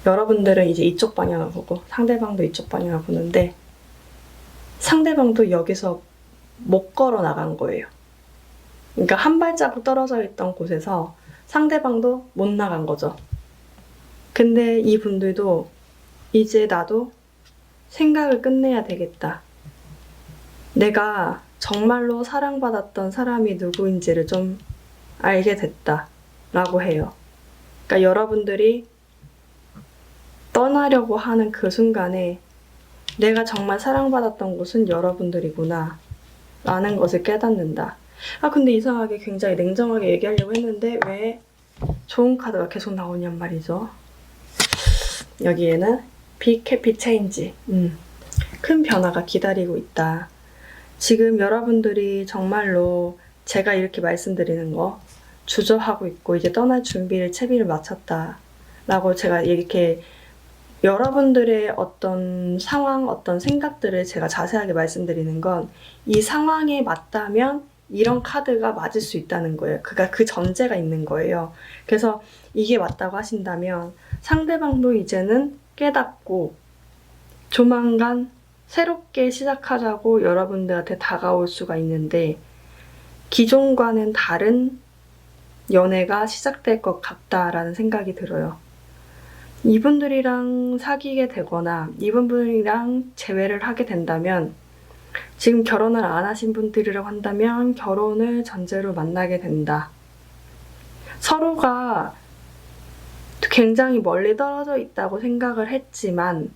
여러분들은 이제 이쪽 방향을 보고 상대방도 이쪽 방향을 보는데 상대방도 여기서 못 걸어 나간 거예요. 그러니까 한 발자국 떨어져 있던 곳에서 상대방도 못 나간 거죠. 근데 이분들도 이제 나도 생각을 끝내야 되겠다. 내가 정말로 사랑받았던 사람이 누구인지를 좀 알게 됐다 라고 해요. 그러니까 여러분들이 떠나려고 하는 그 순간에 내가 정말 사랑받았던 곳은 여러분들이구나 라는 것을 깨닫는다. 근데 이상하게 굉장히 냉정하게 얘기하려고 했는데 왜 좋은 카드가 계속 나오냔 말이죠. 여기에는 Big Happy Change, 큰 변화가 기다리고 있다. 지금 여러분들이 정말로 제가 이렇게 말씀드리는 거 주저하고 있고 이제 떠날 준비를 채비를 마쳤다 라고 제가 이렇게 여러분들의 어떤 상황, 어떤 생각들을 제가 자세하게 말씀드리는 건 이 상황에 맞다면 이런 카드가 맞을 수 있다는 거예요. 그러니까 그 전제가 있는 거예요. 그래서 이게 맞다고 하신다면 상대방도 이제는 깨닫고 조만간 새롭게 시작하자고 여러분들한테 다가올 수가 있는데 기존과는 다른 연애가 시작될 것 같다라는 생각이 들어요. 이분들이랑 사귀게 되거나 이분들이랑 재회를 하게 된다면 지금 결혼을 안 하신 분들이라고 한다면 결혼을 전제로 만나게 된다. 서로가 굉장히 멀리 떨어져 있다고 생각을 했지만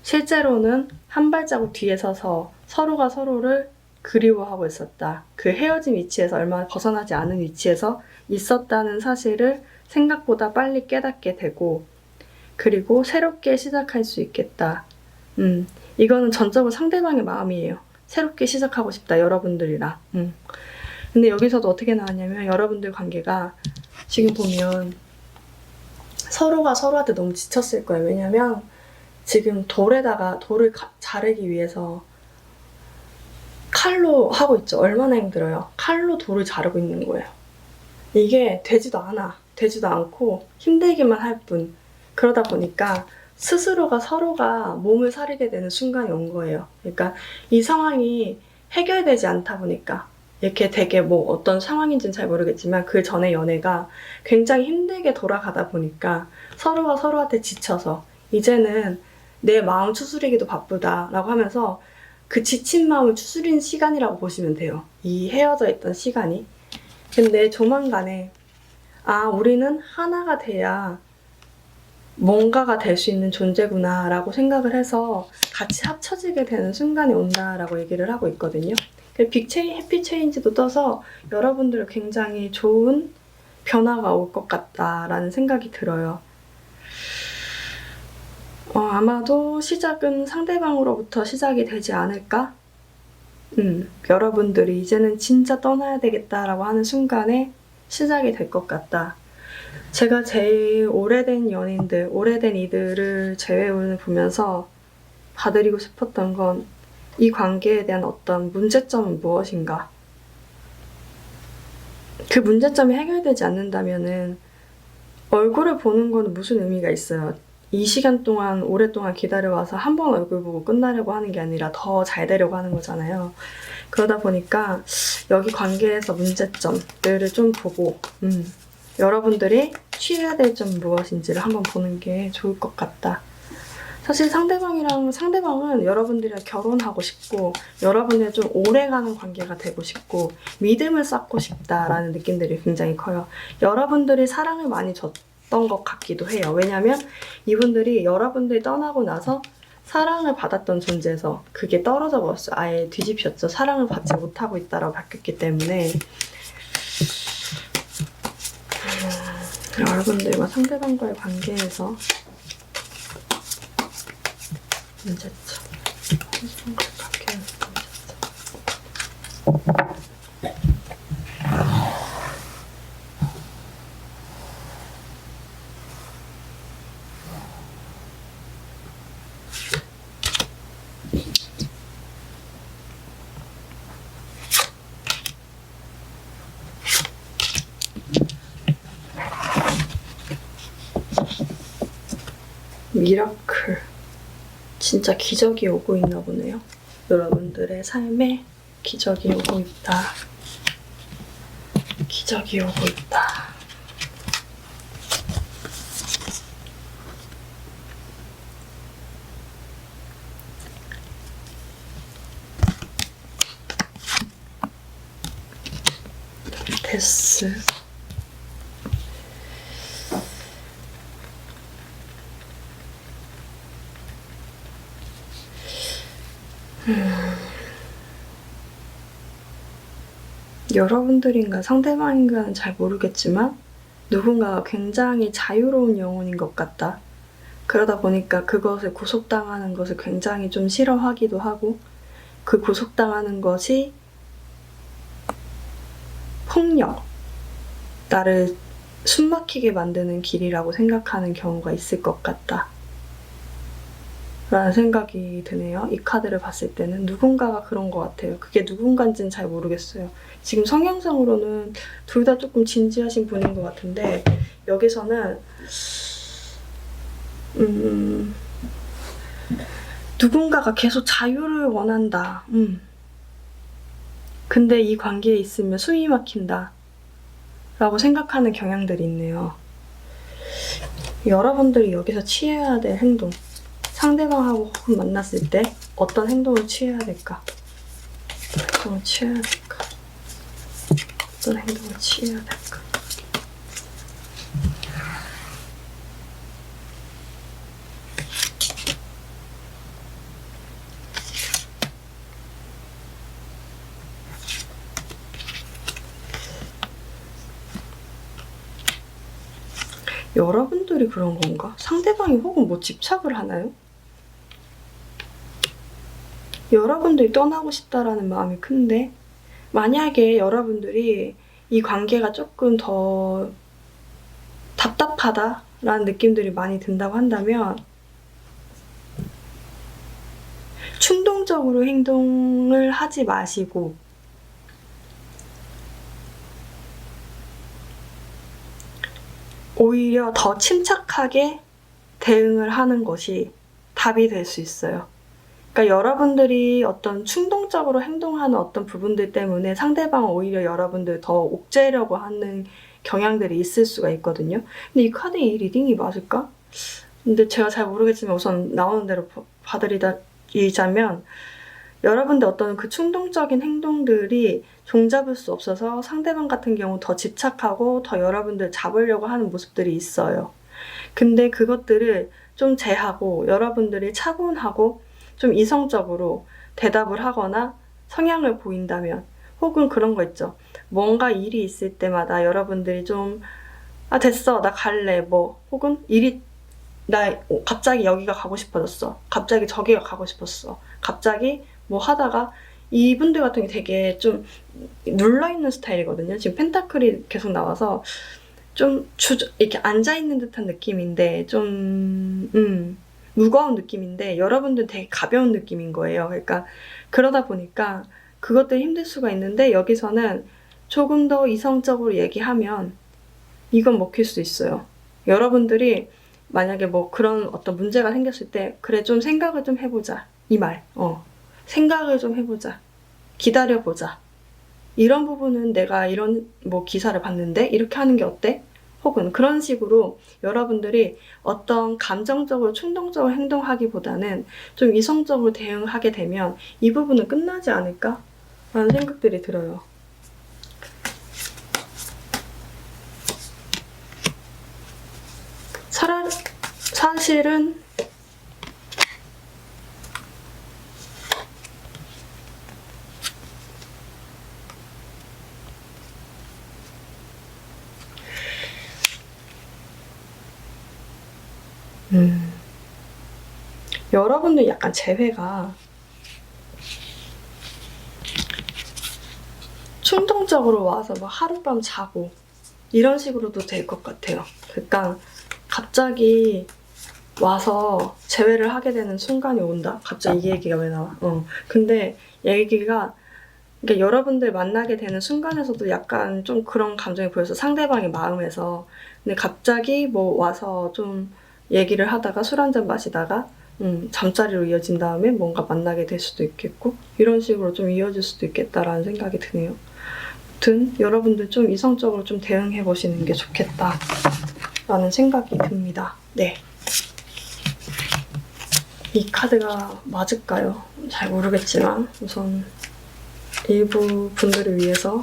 실제로는 한 발자국 뒤에 서서 서로가 서로를 그리워하고 있었다. 그 헤어진 위치에서 얼마 벗어나지 않은 위치에서 있었다는 사실을 생각보다 빨리 깨닫게 되고 그리고 새롭게 시작할 수 있겠다. 이거는 전적으로 상대방의 마음이에요. 새롭게 시작하고 싶다, 여러분들이랑. 근데 여기서도 어떻게 나왔냐면 여러분들 관계가 지금 보면 서로가 서로한테 너무 지쳤을 거예요. 왜냐면 지금 돌을 자르기 위해서 칼로 하고 있죠. 얼마나 힘들어요. 칼로 돌을 자르고 있는 거예요. 이게 되지도 않고 힘들기만 할 뿐. 그러다 보니까 서로가 몸을 사리게 되는 순간이 온 거예요. 그러니까 이 상황이 해결되지 않다 보니까 이렇게 되게 뭐 어떤 상황인지는 잘 모르겠지만 그 전에 연애가 굉장히 힘들게 돌아가다 보니까 서로가 서로한테 지쳐서 이제는 내 마음 추스리기도 바쁘다라고 하면서 그 지친 마음을 추스리는 시간이라고 보시면 돼요. 이 헤어져 있던 시간이. 근데 조만간에 우리는 하나가 돼야 뭔가가 될 수 있는 존재구나 라고 생각을 해서 같이 합쳐지게 되는 순간이 온다라고 얘기를 하고 있거든요. 해피 체인지도 떠서 여러분들 굉장히 좋은 변화가 올 것 같다라는 생각이 들어요. 아마도 시작은 상대방으로부터 시작이 되지 않을까? 여러분들이 이제는 진짜 떠나야 되겠다라고 하는 순간에 시작이 될 것 같다. 제가 제일 오래된 연인들, 오래된 이들을 제외를 보면서 봐드리고 싶었던 건 이 관계에 대한 어떤 문제점은 무엇인가? 그 문제점이 해결되지 않는다면은 얼굴을 보는 건 무슨 의미가 있어요? 이 시간 동안 오랫동안 기다려와서 한 번 얼굴 보고 끝나려고 하는 게 아니라 더 잘 되려고 하는 거잖아요. 그러다 보니까 여기 관계에서 문제점들을 좀 보고 여러분들이 취해야 될 점 무엇인지를 한번 보는 게 좋을 것 같다. 사실 상대방은 여러분들이랑 결혼하고 싶고 여러분들이 좀 오래가는 관계가 되고 싶고 믿음을 쌓고 싶다라는 느낌들이 굉장히 커요. 여러분들이 사랑을 많이 줬던 것 같기도 해요. 왜냐면 이분들이 여러분들이 떠나고 나서 사랑을 받았던 존재에서 그게 떨어져 버렸어요. 아예 뒤집혔죠. 사랑을 받지 못하고 있다라고 바뀌었기 때문에 여러분들과 상대방과의 관계에서 문제점. 상대방과의 관계에서 문제점. 미라클. 진짜 기적이 오고 있나 보네요. 여러분들의 삶에 기적이 오고 있다. 기적이 오고 있다. 데스. 여러분들인가 상대방인가는 잘 모르겠지만 누군가가 굉장히 자유로운 영혼인 것 같다. 그러다 보니까 그것을 구속당하는 것을 굉장히 좀 싫어하기도 하고 그 구속당하는 것이 폭력, 나를 숨막히게 만드는 길이라고 생각하는 경우가 있을 것 같다. 라는 생각이 드네요. 이 카드를 봤을 때는 누군가가 그런 것 같아요. 그게 누군가인지는 잘 모르겠어요. 지금 성향상으로는 둘 다 조금 진지하신 분인 것 같은데 여기서는 누군가가 계속 자유를 원한다. 근데 이 관계에 있으면 숨이 막힌다. 라고 생각하는 경향들이 있네요. 여러분들이 여기서 취해야 될 행동. 상대방하고 혹은 만났을 때 어떤 행동을 취해야 될까? 어떤 행동을 취해야 될까? 어떤 행동을 취해야 될까? 여러분들이 그런 건가? 상대방이 혹은 뭐 집착을 하나요? 여러분들이 떠나고 싶다라는 마음이 큰데, 만약에 여러분들이 이 관계가 조금 더 답답하다라는 느낌들이 많이 든다고 한다면 충동적으로 행동을 하지 마시고 오히려 더 침착하게 대응을 하는 것이 답이 될 수 있어요. 그러니까 여러분들이 어떤 충동적으로 행동하는 어떤 부분들 때문에 상대방은 오히려 여러분들 더 옥죄려고 하는 경향들이 있을 수가 있거든요. 근데 이 카드 이 리딩이 맞을까? 근데 제가 잘 모르겠지만 우선 나오는 대로 받아들이자면 여러분들 어떤 그 충동적인 행동들이 종잡을 수 없어서 상대방 같은 경우 더 집착하고 더 여러분들 잡으려고 하는 모습들이 있어요. 근데 그것들을 좀 제하고 여러분들이 차분하고 좀 이성적으로 대답을 하거나 성향을 보인다면, 혹은 그런 거 있죠. 뭔가 일이 있을 때마다 여러분들이 좀 됐어 나 갈래 뭐, 혹은 나 갑자기 여기가 가고 싶어졌어, 갑자기 저기가 가고 싶었어, 갑자기 뭐 하다가, 이분들 같은 게 되게 좀 눌러있는 스타일이거든요. 지금 펜타클이 계속 나와서 좀 이렇게 앉아있는 듯한 느낌인데 좀 무거운 느낌인데 여러분들은 되게 가벼운 느낌인 거예요. 그러니까 그러다 보니까 그것들이 힘들 수가 있는데, 여기서는 조금 더 이성적으로 얘기하면 이건 먹힐 수 있어요. 여러분들이 만약에 뭐 그런 어떤 문제가 생겼을 때, 그래 좀 생각을 좀 해보자, 이 말. 생각을 좀 해보자, 기다려보자, 이런 부분은 내가 이런 뭐 기사를 봤는데 이렇게 하는 게 어때? 혹은 그런 식으로 여러분들이 어떤 감정적으로 충동적으로 행동하기보다는 좀 이성적으로 대응하게 되면 이 부분은 끝나지 않을까? 라는 생각들이 들어요. 사실은 여러분들 약간 재회가 충동적으로 와서 막 하룻밤 자고 이런 식으로도 될 것 같아요. 그러니까 갑자기 와서 재회를 하게 되는 순간이 온다? 갑자기 이 얘기가 왜 나와? 근데 얘기가, 그러니까 여러분들 만나게 되는 순간에서도 약간 좀 그런 감정이 보여서 상대방의 마음에서. 근데 갑자기 뭐 와서 좀 얘기를 하다가 술 한잔 마시다가 잠자리로 이어진 다음에 뭔가 만나게 될 수도 있겠고, 이런 식으로 좀 이어질 수도 있겠다라는 생각이 드네요. 아무튼 여러분들 좀 이성적으로 좀 대응해 보시는 게 좋겠다라는 생각이 듭니다. 네. 이 카드가 맞을까요? 잘 모르겠지만 우선 일부 분들을 위해서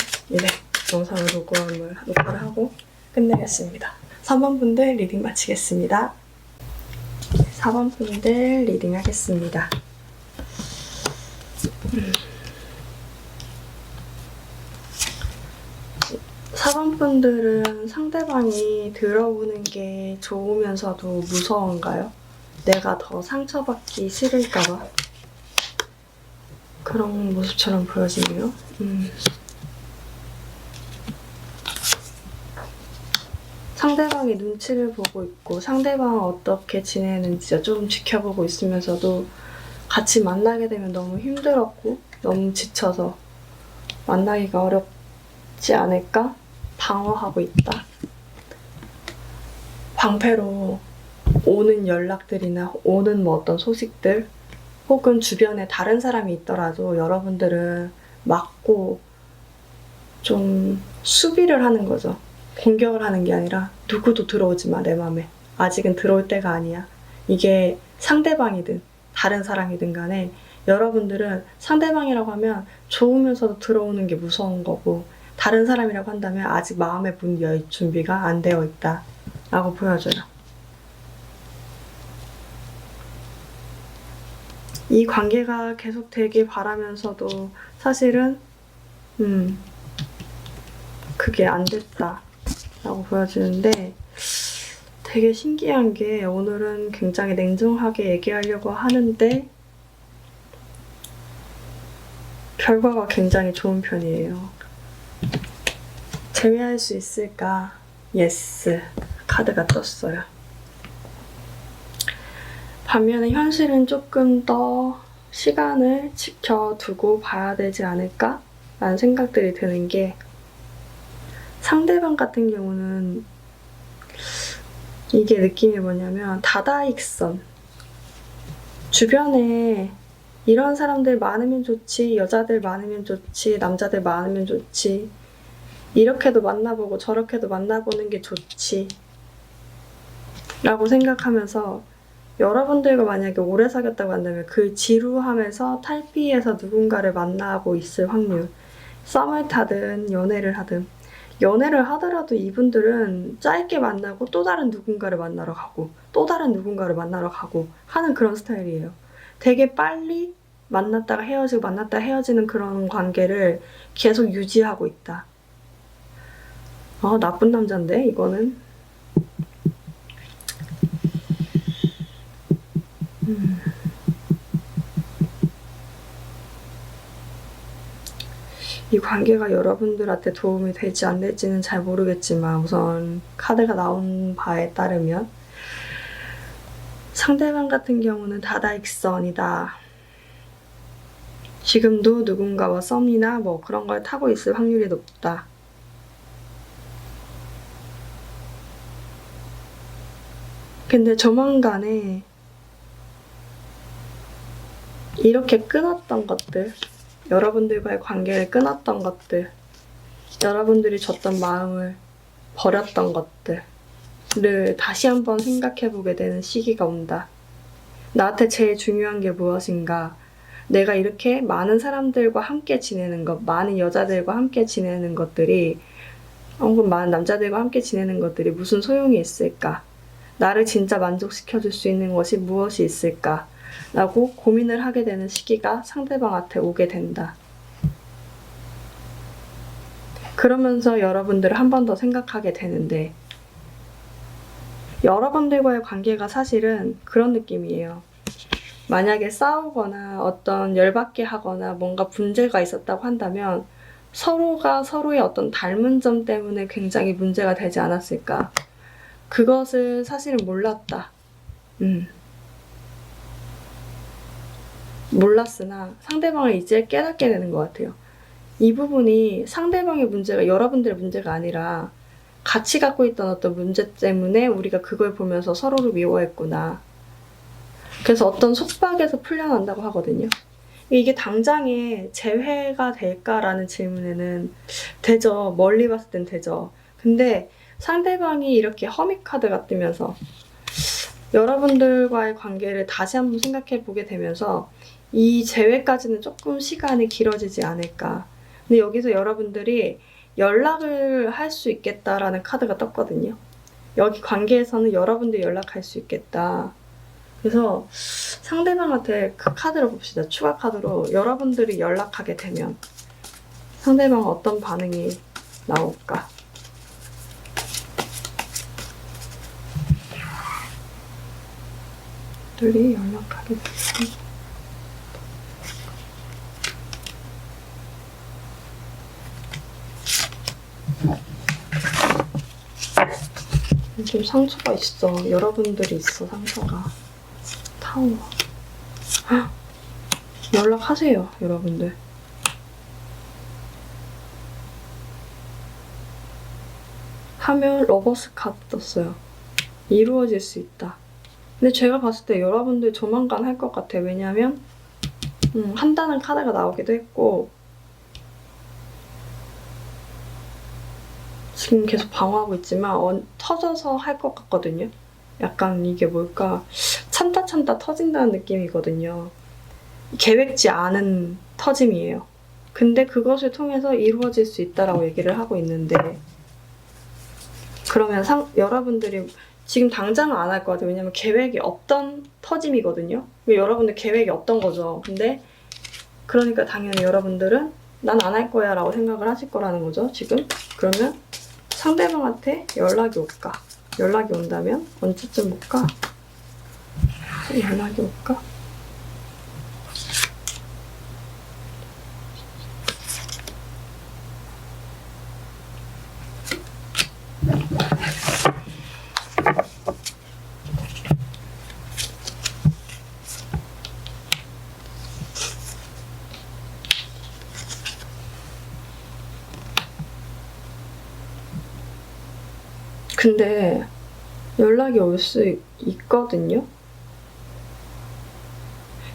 영상을 녹화를 하고 끝내겠습니다. 3번 분들 리딩 마치겠습니다. 4번 분들 리딩 하겠습니다. 4번 분들은 상대방이 들어오는 게 좋으면서도 무서운가요? 내가 더 상처받기 싫을까봐 그런 모습처럼 보여지네요. 상대방이 눈치를 보고 있고 상대방은 어떻게 지내는지 좀 지켜보고 있으면서도 같이 만나게 되면 너무 힘들었고 너무 지쳐서 만나기가 어렵지 않을까? 방어하고 있다. 방패로 오는 연락들이나 오는 뭐 어떤 소식들, 혹은 주변에 다른 사람이 있더라도 여러분들은 막고 좀 수비를 하는 거죠. 공격을 하는 게 아니라 누구도 들어오지 마, 내 맘에. 아직은 들어올 때가 아니야. 이게 상대방이든 다른 사람이든 간에 여러분들은 상대방이라고 하면 좋으면서도 들어오는 게 무서운 거고, 다른 사람이라고 한다면 아직 마음의 문이 열 준비가 안 되어 있다 라고 보여줘요. 이 관계가 계속되길 바라면서도 사실은 그게 안 됐다 라고 보여지는데, 되게 신기한 게 오늘은 굉장히 냉정하게 얘기하려고 하는데 결과가 굉장히 좋은 편이에요. 제외할 수 있을까? 예스. 카드가 떴어요. 반면에 현실은 조금 더 시간을 지켜두고 봐야 되지 않을까? 라는 생각들이 드는 게 상대방 같은 경우는 이게 느낌이 뭐냐면 다다익선. 주변에 이런 사람들 많으면 좋지, 여자들 많으면 좋지, 남자들 많으면 좋지, 이렇게도 만나보고 저렇게도 만나보는 게 좋지 라고 생각하면서 여러분들과 만약에 오래 사귀었다고 한다면 그 지루함에서 탈피해서 누군가를 만나고 있을 확률, 썸을 타든 연애를 하든, 연애를 하더라도 이분들은 짧게 만나고 또 다른 누군가를 만나러 가고 또 다른 누군가를 만나러 가고 하는 그런 스타일이에요. 되게 빨리 만났다가 헤어지고 만났다가 헤어지는 그런 관계를 계속 유지하고 있다. 나쁜 남잔데 이거는. 이 관계가 여러분들한테 도움이 될지 안 될지는 잘 모르겠지만 우선 카드가 나온 바에 따르면 상대방 같은 경우는 다다익선이다. 지금도 누군가와 썸이나 뭐 그런 걸 타고 있을 확률이 높다. 근데 조만간에 이렇게 끊었던 것들, 여러분들과의 관계를 끊었던 것들, 여러분들이 줬던 마음을 버렸던 것들을 다시 한번 생각해보게 되는 시기가 온다. 나한테 제일 중요한 게 무엇인가? 내가 이렇게 많은 사람들과 함께 지내는 것, 많은 여자들과 함께 지내는 것들이, 혹은 많은 남자들과 함께 지내는 것들이 무슨 소용이 있을까? 나를 진짜 만족시켜줄 수 있는 것이 무엇이 있을까? 라고 고민을 하게 되는 시기가 상대방한테 오게 된다. 그러면서 여러분들을 한 번 더 생각하게 되는데 여러분들과의 관계가 사실은 그런 느낌이에요. 만약에 싸우거나 어떤 열받게 하거나 뭔가 문제가 있었다고 한다면 서로가 서로의 어떤 닮은 점 때문에 굉장히 문제가 되지 않았을까. 그것을 사실은 몰랐다. 몰랐으나 상대방을 이제 깨닫게 되는 것 같아요. 이 부분이 상대방의 문제가 여러분들의 문제가 아니라 같이 갖고 있던 어떤 문제 때문에 우리가 그걸 보면서 서로를 미워했구나. 그래서 어떤 속박에서 풀려난다고 하거든요. 이게 당장에 재회가 될까라는 질문에는 되죠. 멀리 봤을 땐 되죠. 근데 상대방이 이렇게 허미카드가 뜨면서 여러분들과의 관계를 다시 한번 생각해 보게 되면서 이 재회까지는 조금 시간이 길어지지 않을까. 근데 여기서 여러분들이 연락을 할 수 있겠다라는 카드가 떴거든요. 여기 관계에서는 여러분들이 연락할 수 있겠다. 그래서 상대방한테 그 카드를 봅시다. 추가 카드로 여러분들이 연락하게 되면 상대방은 어떤 반응이 나올까? 들이 연락하게 되면 좀 상처가 있어. 여러분들이 있어, 상처가. 타워. 헉! 연락하세요, 여러분들. 하면 러버스 카드 떴어요. 이루어질 수 있다. 근데 제가 봤을 때 여러분들 조만간 할 것 같아요. 왜냐면 한다는 카드가 나오기도 했고 지금 계속 방어하고 있지만 터져서 할 것 같거든요. 약간 이게 뭘까? 참다 터진다는 느낌이거든요. 계획지 않은 터짐이에요. 근데 그것을 통해서 이루어질 수 있다라고 얘기를 하고 있는데 그러면 여러분들이 지금 당장은 안 할 것 같아요. 왜냐면 계획이 없던 터짐이거든요. 여러분들 계획이 없던 거죠. 근데 그러니까 당연히 여러분들은 난 안 할 거야 라고 생각을 하실 거라는 거죠. 지금. 그러면 상대방한테 연락이 올까? 연락이 온다면 언제쯤 올까? 연락이 올까? 근데 연락이 올 수 있거든요?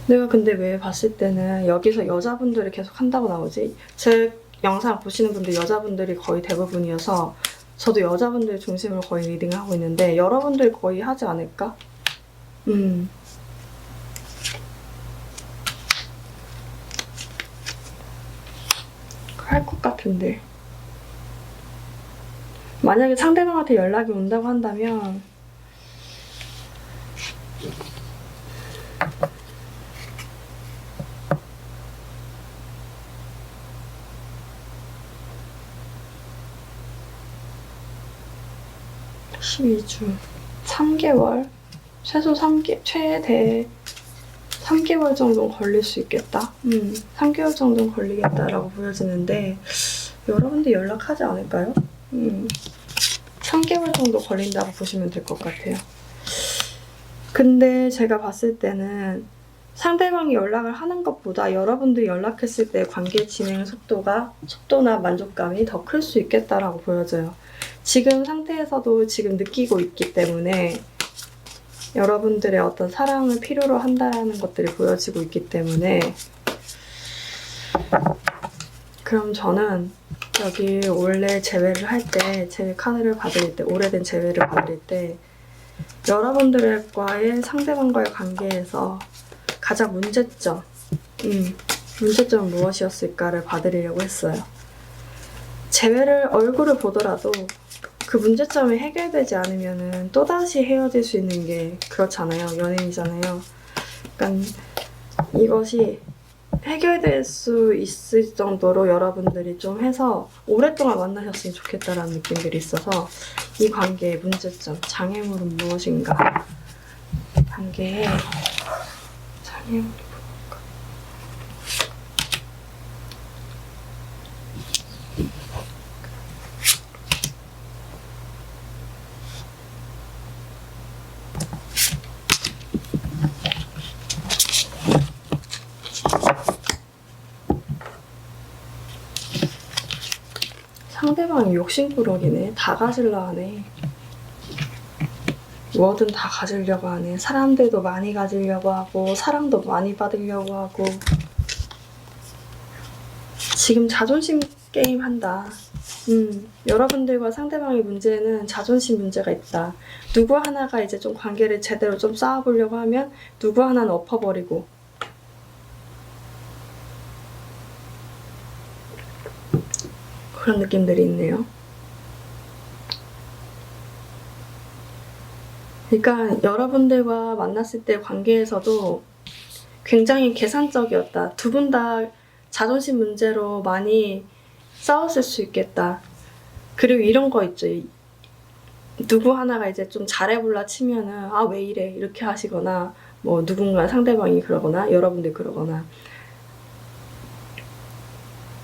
내가 근데 왜 봤을 때는 여기서 여자분들이 계속 한다고 나오지? 제 영상 보시는 분들 여자분들이 거의 대부분이어서 저도 여자분들 중심으로 거의 리딩을 하고 있는데 여러분들 거의 하지 않을까? 할 것 같은데. 만약에 상대방한테 연락이 온다고 한다면 (12주) 3개월? 최대 3개월 정도는 걸릴 수 있겠다. 3개월 정도는 걸리겠다라고 보여지는데 여러분들 연락하지 않을까요? 3개월 정도 걸린다고 보시면 될 것 같아요. 근데 제가 봤을 때는 상대방이 연락을 하는 것보다 여러분들이 연락했을 때 관계 진행 속도나 만족감이 더 클 수 있겠다라고 보여져요. 지금 상태에서도 지금 느끼고 있기 때문에 여러분들의 어떤 사랑을 필요로 한다는 것들이 보여지고 있기 때문에 그럼 저는 여기 원래 제외를 할 때, 제외 카드를 받을 때, 오래된 제외를 받을 때 여러분들과의 상대방과의 관계에서 가장 문제점은 무엇이었을까를 봐드리려고 했어요. 제외를 얼굴을 보더라도 그 문제점이 해결되지 않으면 또다시 헤어질 수 있는 게 그렇잖아요. 연인이잖아요. 그러니까 이것이 해결될 수 있을 정도로 여러분들이 좀 해서 오랫동안 만나셨으면 좋겠다라는 느낌들이 있어서 이 관계의 문제점, 장애물은 무엇인가? 관계의 장애물이 무엇인가? 상대방이 욕심꾸러기네. 다 가질라 하네. 뭐든 다 가지려고 하네. 사람들도 많이 가지려고 하고 사랑도 많이 받으려고 하고 지금 자존심 게임 한다. 여러분들과 상대방의 문제는 자존심 문제가 있다. 누구 하나가 이제 좀 관계를 제대로 좀 쌓아보려고 하면 누구 하나는 엎어버리고 그런 느낌들이 있네요. 그러니까 여러분들과 만났을 때 관계에서도 굉장히 계산적이었다. 두 분 다 자존심 문제로 많이 싸웠을 수 있겠다. 그리고 이런 거 있죠. 누구 하나가 이제 좀 잘해볼라 치면은 아 왜 이래 이렇게 하시거나 뭐 누군가 상대방이 그러거나 여러분들 그러거나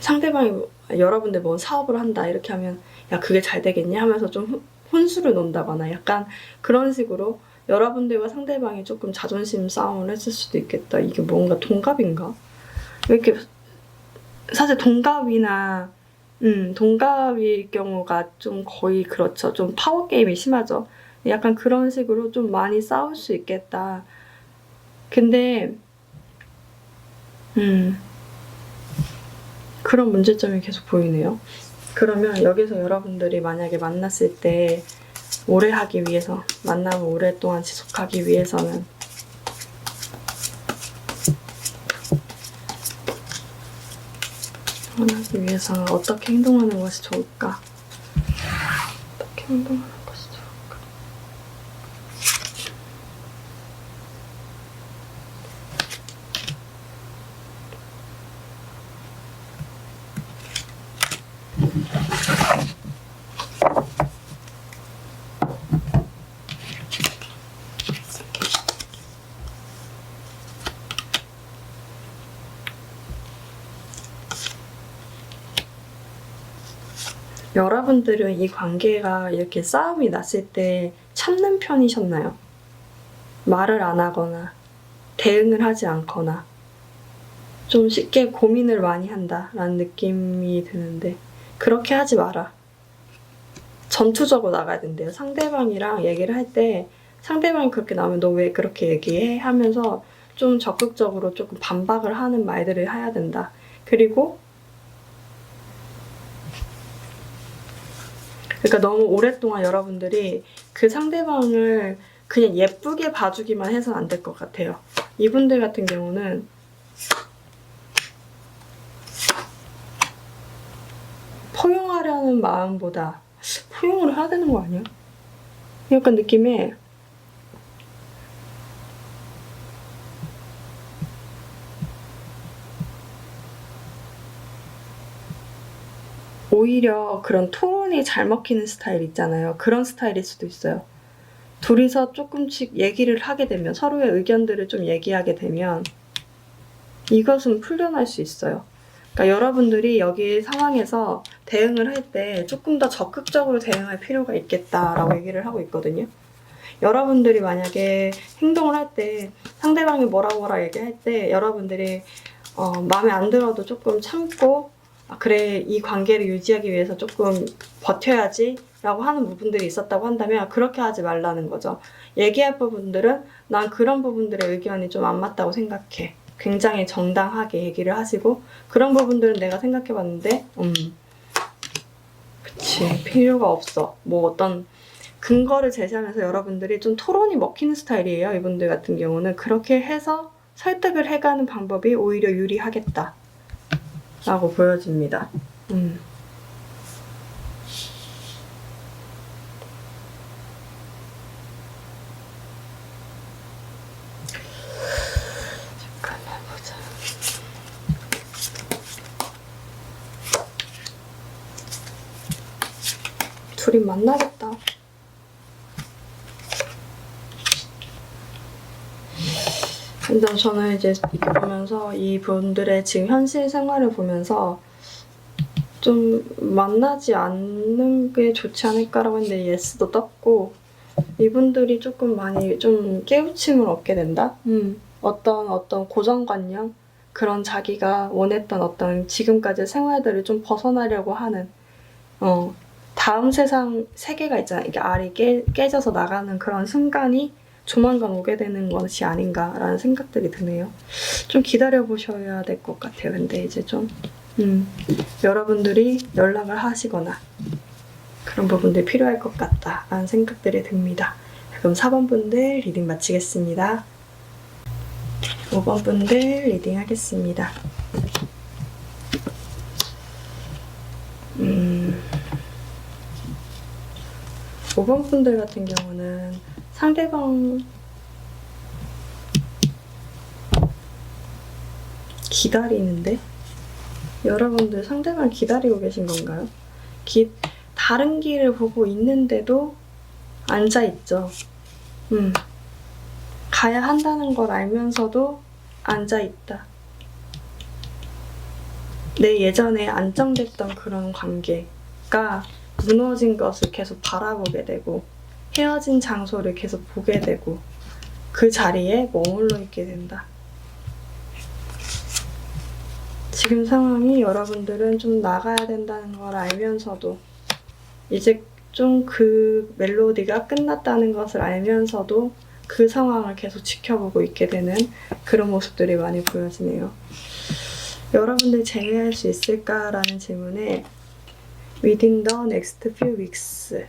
상대방이 여러분들 뭐 사업을 한다 이렇게 하면 야 그게 잘 되겠냐 하면서 좀 혼수를 논다거나 약간 그런 식으로 여러분들과 상대방이 조금 자존심 싸움을 했을 수도 있겠다. 이게 뭔가 동갑인가? 왜 이렇게 사실 동갑이나 동갑일 경우가 좀 거의 그렇죠. 좀 파워게임이 심하죠. 약간 그런 식으로 좀 많이 싸울 수 있겠다. 근데 그런 문제점이 계속 보이네요. 그러면 여기서 여러분들이 만약에 만났을 때 오래 하기 위해서, 만남을 오랫동안 지속하기 위해서는 하기 위해서는 어떻게 행동하는 것이 좋을까? 어떻게 행동하는 것이 좋을까? 여러분들은 이 관계가 이렇게 싸움이 났을 때 참는 편이셨나요? 말을 안 하거나 대응을 하지 않거나 좀 쉽게 고민을 많이 한다라는 느낌이 드는데 그렇게 하지 마라. 전투적으로 나가야 된대요. 상대방이랑 얘기를 할 때 상대방이 그렇게 나오면 너 왜 그렇게 얘기해? 하면서 좀 적극적으로 조금 반박을 하는 말들을 해야 된다. 그리고 그러니까 너무 오랫동안 여러분들이 그 상대방을 그냥 예쁘게 봐주기만 해서는 안 될 것 같아요. 이분들 같은 경우는 포용하려는 마음보다 포용을 해야 되는 거 아니야? 약간 느낌에 오히려 그런 톤이 잘 먹히는 스타일 있잖아요. 그런 스타일일 수도 있어요. 둘이서 조금씩 얘기를 하게 되면 서로의 의견들을 좀 얘기하게 되면 이것은 풀려날 수 있어요. 그러니까 여러분들이 여기 상황에서 대응을 할 때 조금 더 적극적으로 대응할 필요가 있겠다라고 얘기를 하고 있거든요. 여러분들이 만약에 행동을 할 때 상대방이 뭐라 얘기할 때 여러분들이 마음에 안 들어도 조금 참고 그래 이 관계를 유지하기 위해서 조금 버텨야지 라고 하는 부분들이 있었다고 한다면 그렇게 하지 말라는 거죠. 얘기할 부분들은 난 그런 부분들의 의견이 좀 안 맞다고 생각해. 굉장히 정당하게 얘기를 하시고 그런 부분들은 내가 생각해봤는데 그치 필요가 없어. 뭐 어떤 근거를 제시하면서 여러분들이 좀 토론이 먹히는 스타일이에요. 이분들 같은 경우는 그렇게 해서 설득을 해가는 방법이 오히려 유리하겠다 라고 보여집니다. 잠깐만 보자. 둘이 만나겠다. 일단 저는 이제 이렇게 보면서 이분들의 지금 현실 생활을 보면서 좀 만나지 않는 게 좋지 않을까라고 했는데 예스도 떴고 이분들이 조금 많이 좀 깨우침을 얻게 된다? 어떤 고정관념? 그런 자기가 원했던 어떤 지금까지 생활들을 좀 벗어나려고 하는 다음 세계가 있잖아. 이게 알이 깨져서 나가는 그런 순간이 조만간 오게 되는 것이 아닌가라는 생각들이 드네요. 좀 기다려보셔야 될 것 같아요. 근데 이제 좀 여러분들이 연락을 하시거나 그런 부분들이 필요할 것 같다라는 생각들이 듭니다. 그럼 4번 분들 리딩 마치겠습니다. 5번 분들 리딩 하겠습니다. 5번 분들 같은 경우는 상대방 기다리는데? 여러분들 상대방 기다리고 계신 건가요? 다른 길을 보고 있는데도 앉아있죠. 가야 한다는 걸 알면서도 앉아있다. 내 예전에 안정됐던 그런 관계가 무너진 것을 계속 바라보게 되고 헤어진 장소를 계속 보게 되고 그 자리에 머물러 있게 된다. 지금 상황이 여러분들은 좀 나가야 된다는 걸 알면서도 이제 좀 그 멜로디가 끝났다는 것을 알면서도 그 상황을 계속 지켜보고 있게 되는 그런 모습들이 많이 보여지네요. 여러분들 재회할 수 있을까라는 질문에 Within the next few weeks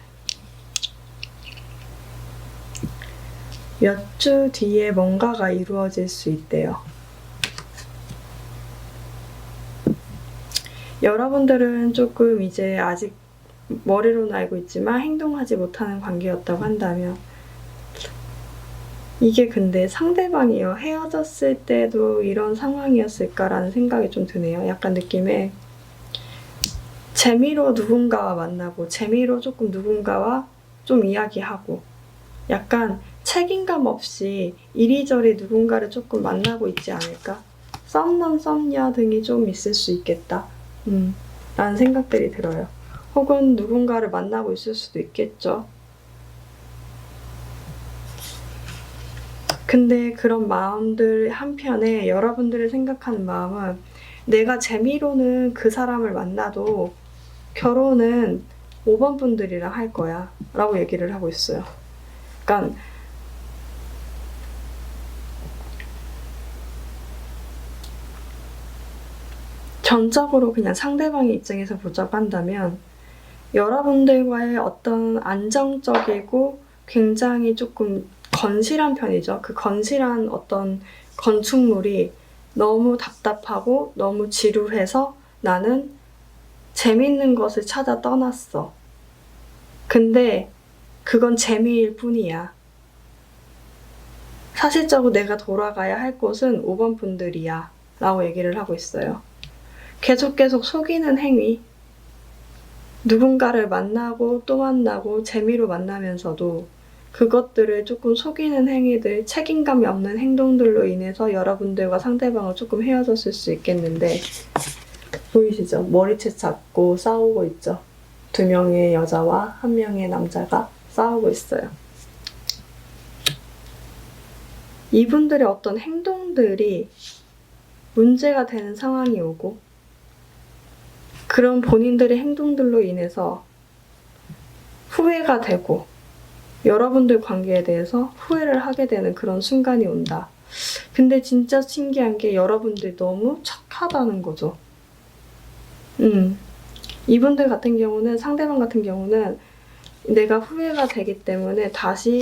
몇 주 뒤에 뭔가가 이루어질 수 있대요. 여러분들은 조금 이제 아직 머리로는 알고 있지만 행동하지 못하는 관계였다고 한다면 이게 근데 상대방이요. 헤어졌을 때도 이런 상황이었을까라는 생각이 좀 드네요. 약간 느낌에 재미로 누군가와 만나고 재미로 조금 누군가와 좀 이야기하고 약간 책임감 없이 이리저리 누군가를 조금 만나고 있지 않을까? 썸남 썸녀 등이 좀 있을 수 있겠다. 라는 생각들이 들어요. 혹은 누군가를 만나고 있을 수도 있겠죠. 근데 그런 마음들 한편에 여러분들이 생각하는 마음은 내가 재미로는 그 사람을 만나도 결혼은 5번 분들이랑 할 거야 라고 얘기를 하고 있어요. 그러니까 전적으로 그냥 상대방의 입장에서 보자고 한다면 여러분들과의 어떤 안정적이고 굉장히 조금 건실한 편이죠. 그 건실한 어떤 건축물이 너무 답답하고 너무 지루해서 나는 재밌는 것을 찾아 떠났어. 근데 그건 재미일 뿐이야. 사실적으로 내가 돌아가야 할 곳은 5번 분들이야 라고 얘기를 하고 있어요. 계속 속이는 행위, 누군가를 만나고 또 만나고 재미로 만나면서도 그것들을 조금 속이는 행위들, 책임감이 없는 행동들로 인해서 여러분들과 상대방을 조금 헤어졌을 수 있겠는데 보이시죠? 머리채 잡고 싸우고 있죠. 2명의 여자와 1명의 남자가 싸우고 있어요. 이분들의 어떤 행동들이 문제가 되는 상황이 오고 그런 본인들의 행동들로 인해서 후회가 되고 여러분들 관계에 대해서 후회를 하게 되는 그런 순간이 온다. 근데 진짜 신기한 게 여러분들이 너무 착하다는 거죠. 이분들 같은 경우는, 상대방 같은 경우는 내가 후회가 되기 때문에 다시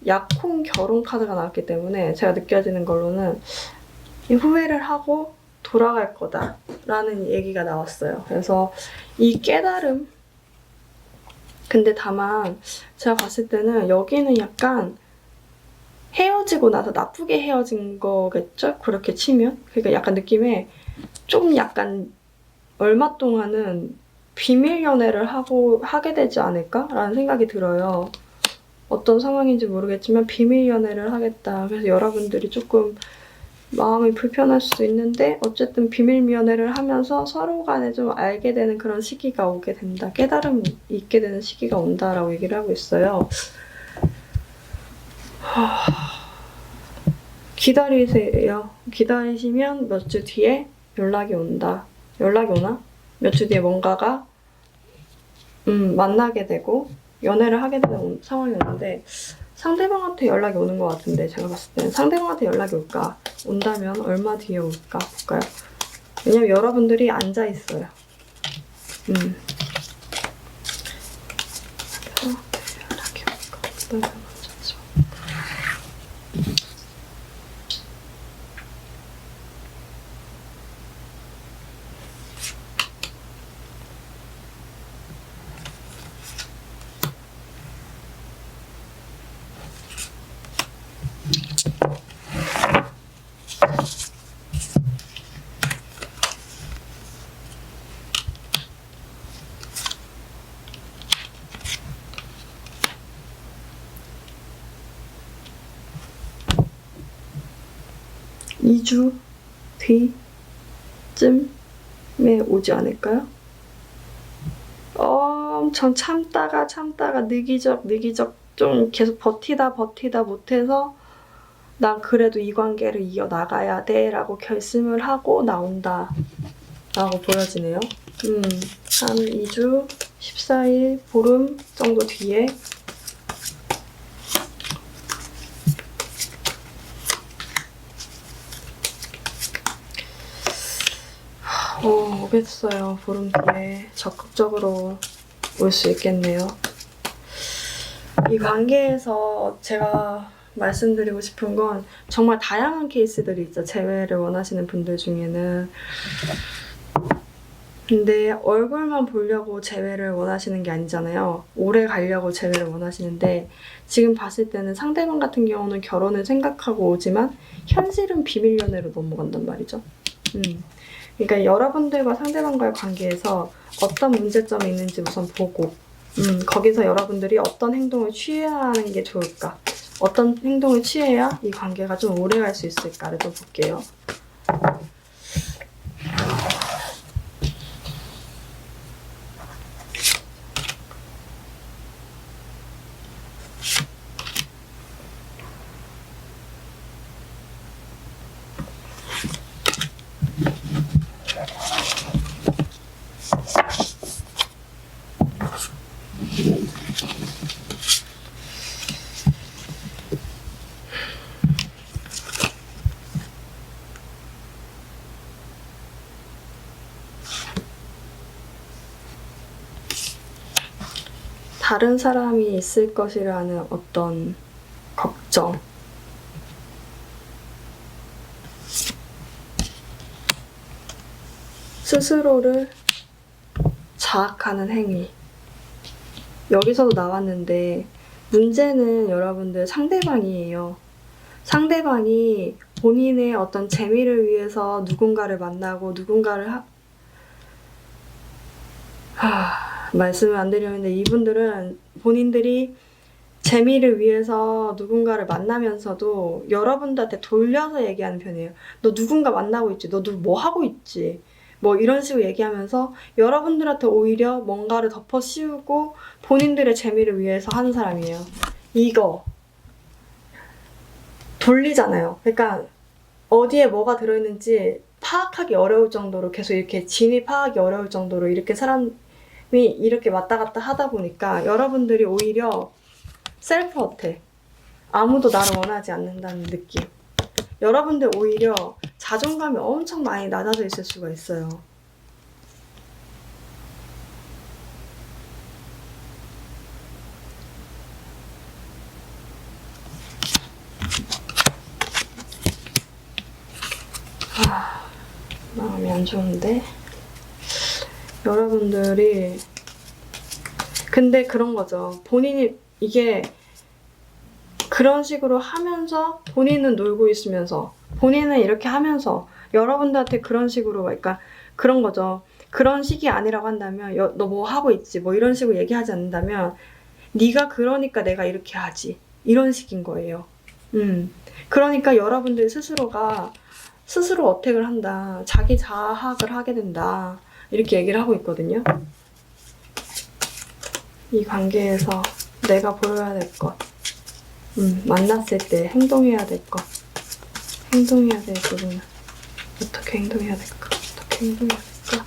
약혼 결혼 카드가 나왔기 때문에 제가 느껴지는 걸로는 이 후회를 하고 돌아갈 거다라는 얘기가 나왔어요. 그래서 이 깨달음, 근데 다만 제가 봤을 때는 여기는 약간 헤어지고 나서 나쁘게 헤어진 거겠죠? 그렇게 치면? 그러니까 약간 느낌에 좀 약간 얼마 동안은 비밀 연애를 하게 되지 않을까라는 생각이 들어요. 어떤 상황인지 모르겠지만 비밀 연애를 하겠다. 그래서 여러분들이 조금 마음이 불편할 수도 있는데 어쨌든 비밀 연애를 하면서 서로 간에 좀 알게 되는 그런 시기가 오게 된다. 깨달음이 있게 되는 시기가 온다라고 얘기를 하고 있어요. 기다리세요. 기다리시면 몇 주 뒤에 연락이 온다. 연락이 오나? 몇 주 뒤에 뭔가가 만나게 되고 연애를 하게 되는 상황이 오는데 상대방한테 연락이 오는 것 같은데 제가 봤을 때는 상대방한테 연락이 올까? 온다면 얼마 뒤에 올까? 볼까요? 왜냐면 여러분들이 앉아있어요. 연락이 올까? 2주 뒤쯤에 오지 않을까요? 엄청 참다가 느기적 좀 계속 버티다 못해서 난 그래도 이 관계를 이어나가야 돼 라고 결심을 하고 나온다 라고 보여지네요. 한 2주, 14일, 보름 정도 뒤에 오겠어요. 보름 뒤에 적극적으로 올 수 있겠네요. 이 관계에서 제가 말씀드리고 싶은 건 정말 다양한 케이스들이 있죠. 재회를 원하시는 분들 중에는. 근데 얼굴만 보려고 재회를 원하시는 게 아니잖아요. 오래 가려고 재회를 원하시는데 지금 봤을 때는 상대방 같은 경우는 결혼을 생각하고 오지만 현실은 비밀 연애로 넘어간단 말이죠. 그러니까 여러분들과 상대방과의 관계에서 어떤 문제점이 있는지 우선 보고 거기서 여러분들이 어떤 행동을 취해야 하는 게 좋을까? 어떤 행동을 취해야 이 관계가 좀 오래 갈 수 있을까를 좀 볼게요. 다른 사람이 있을 것이라는 어떤 걱정. 스스로를 자학하는 행위. 여기서도 나왔는데 문제는 여러분들 상대방이에요. 상대방이 본인의 어떤 재미를 위해서 누군가를 만나고 누군가를 말씀을 안 드렸는데 이분들은 본인들이 재미를 위해서 누군가를 만나면서도 여러분들한테 돌려서 얘기하는 편이에요. 너 누군가 만나고 있지? 너 뭐 하고 있지? 뭐 이런 식으로 얘기하면서 여러분들한테 오히려 뭔가를 덮어 씌우고 본인들의 재미를 위해서 하는 사람이에요. 이거 돌리잖아요. 그러니까 어디에 뭐가 들어있는지 파악하기 어려울 정도로 계속 이렇게 진입하기 어려울 정도로 이렇게 사람이 이렇게 왔다 갔다 하다 보니까 여러분들이 오히려 셀프 어택, 아무도 나를 원하지 않는다는 느낌. 여러분들 오히려 자존감이 엄청 많이 낮아져 있을 수가 있어요. 마음이 안 좋은데 여러분들이 근데 그런 거죠. 본인이 이게 그런 식으로 하면서 본인은 놀고 있으면서 본인은 이렇게 하면서 여러분들한테 그런 식으로 그러니까 그런 거죠. 그런 식이 아니라고 한다면 너 뭐 하고 있지? 뭐 이런 식으로 얘기하지 않는다면 네가 그러니까 내가 이렇게 하지. 이런 식인 거예요. 그러니까 여러분들 스스로가 스스로 어택을 한다. 자기 자학을 하게 된다. 이렇게 얘기를 하고 있거든요. 이 관계에서 내가 보여야 될 것. 만났을 때 행동해야 될 것. 행동해야 될 부분은 어떻게 행동해야 될까? 어떻게 행동해야 될까?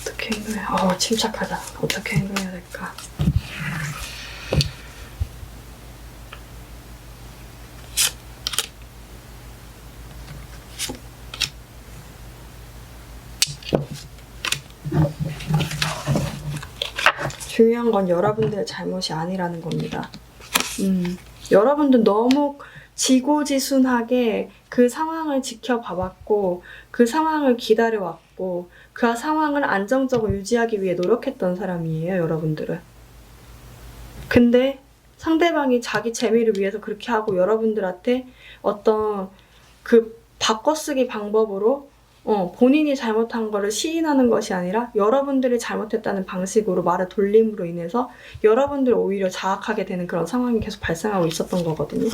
어떻게 행동해야 침착하다. 어떻게 행동해야 될까? 중요한 건 여러분들의 잘못이 아니라는 겁니다. 여러분들 너무 지고지순하게 그 상황을 지켜봐왔고 그 상황을 기다려왔고 그 상황을 안정적으로 유지하기 위해 노력했던 사람이에요, 여러분들은. 근데 상대방이 자기 재미를 위해서 그렇게 하고 여러분들한테 어떤 그 바꿔쓰기 방법으로 본인이 잘못한 거를 시인하는 것이 아니라 여러분들이 잘못했다는 방식으로 말을 돌림으로 인해서 여러분들을 오히려 자학하게 되는 그런 상황이 계속 발생하고 있었던 거거든요.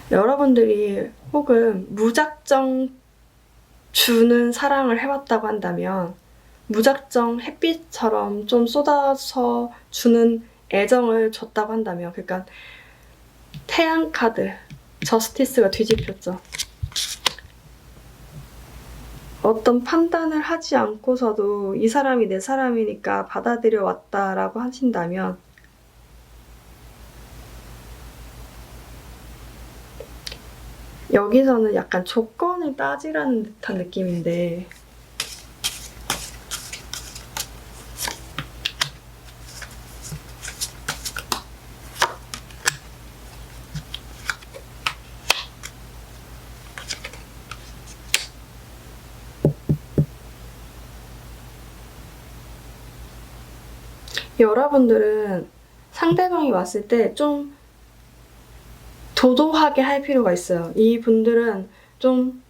여러분들이 혹은 무작정 주는 사랑을 해왔다고 한다면 무작정 햇빛처럼 좀 쏟아서 주는 애정을 줬다고 한다면 그러니까 태양 카드 저스티스가 뒤집혔죠. 어떤 판단을 하지 않고서도 이 사람이 내 사람이니까 받아들여 왔다라고 하신다면 여기서는 약간 조건을 따지라는 듯한 느낌인데 여러분들은 상대방이 왔을 때 좀 도도하게 할 필요가 있어요. 이 분들은 좀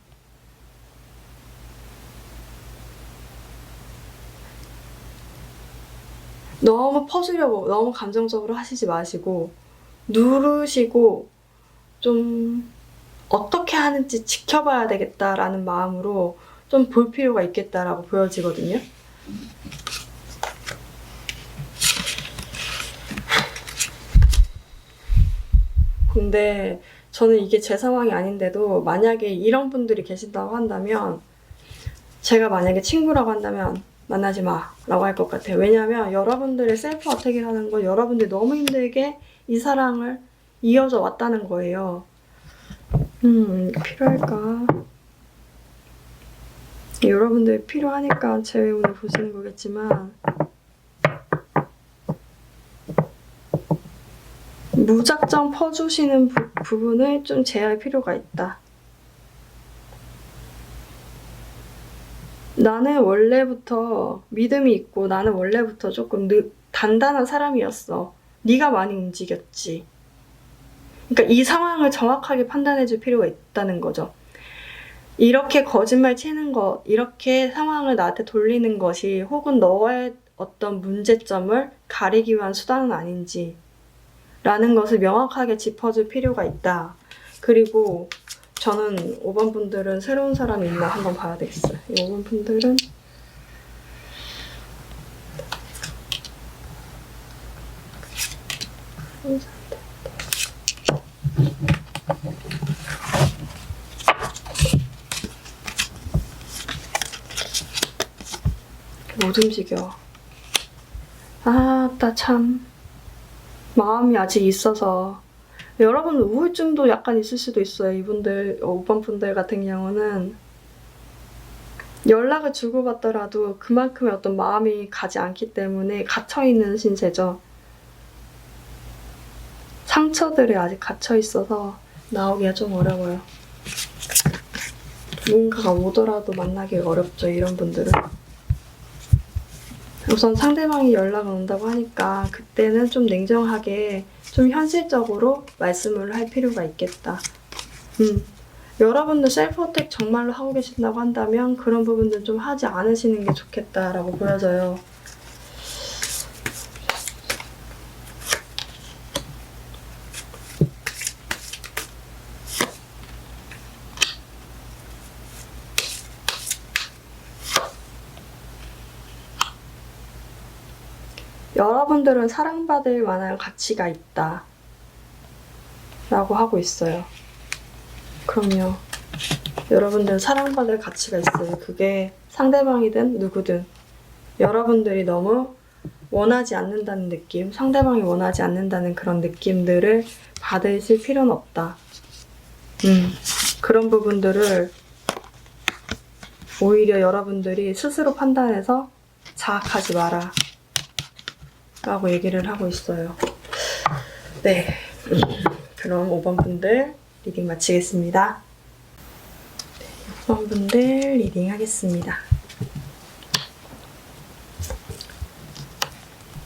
너무 퍼주려고 너무 감정적으로 하시지 마시고 누르시고 좀 어떻게 하는지 지켜봐야 되겠다라는 마음으로 좀 볼 필요가 있겠다라고 보여지거든요. 근데 저는 이게 제 상황이 아닌데도 만약에 이런 분들이 계신다고 한다면 제가 만약에 친구라고 한다면 만나지 마 라고 할 것 같아요. 왜냐하면 여러분들의 셀프 어택이라는 건 여러분들이 너무 힘들게 이 사랑을 이어져 왔다는 거예요. 필요할까? 여러분들이 필요하니까 제 오늘 보시는 거겠지만 무작정 퍼주시는 부분을 좀 제어할 필요가 있다. 나는 원래부터 믿음이 있고 나는 원래부터 조금 단단한 사람이었어. 네가 많이 움직였지. 그러니까 이 상황을 정확하게 판단해줄 필요가 있다는 거죠. 이렇게 거짓말 치는 것, 이렇게 상황을 나한테 돌리는 것이 혹은 너의 어떤 문제점을 가리기 위한 수단은 아닌지 라는 것을 명확하게 짚어줄 필요가 있다. 그리고 저는 5번 분들은 새로운 사람이 있나 한번 봐야 되겠어요. 이 5번 분들은 못 움직여. 나 참 마음이 아직 있어서. 여러분 우울증도 약간 있을 수도 있어요. 이분들 5번 분들 같은 경우는 연락을 주고받더라도 그만큼의 어떤 마음이 가지 않기 때문에 갇혀있는 신세죠. 상처들이 아직 갇혀있어서 나오기가 좀 어려워요. 뭔가가 오더라도 만나기 어렵죠. 이런 분들은. 우선 상대방이 연락을 온다고 하니까 그때는 좀 냉정하게 좀 현실적으로 말씀을 할 필요가 있겠다. 여러분들 셀프 어택 정말로 하고 계신다고 한다면 그런 부분들 좀 하지 않으시는 게 좋겠다라고 보여져요. 여러분들은 사랑받을 만한 가치가 있다 라고 하고 있어요. 그럼요. 여러분들은 사랑받을 가치가 있어요. 그게 상대방이든 누구든 여러분들이 너무 원하지 않는다는 느낌, 상대방이 원하지 않는다는 그런 느낌들을 받으실 필요는 없다. 그런 부분들을 오히려 여러분들이 스스로 판단해서 자학하지 마라 라고 얘기를 하고 있어요. 네, 그럼 5번 분들 리딩 마치겠습니다. 네, 6번 분들 리딩 하겠습니다.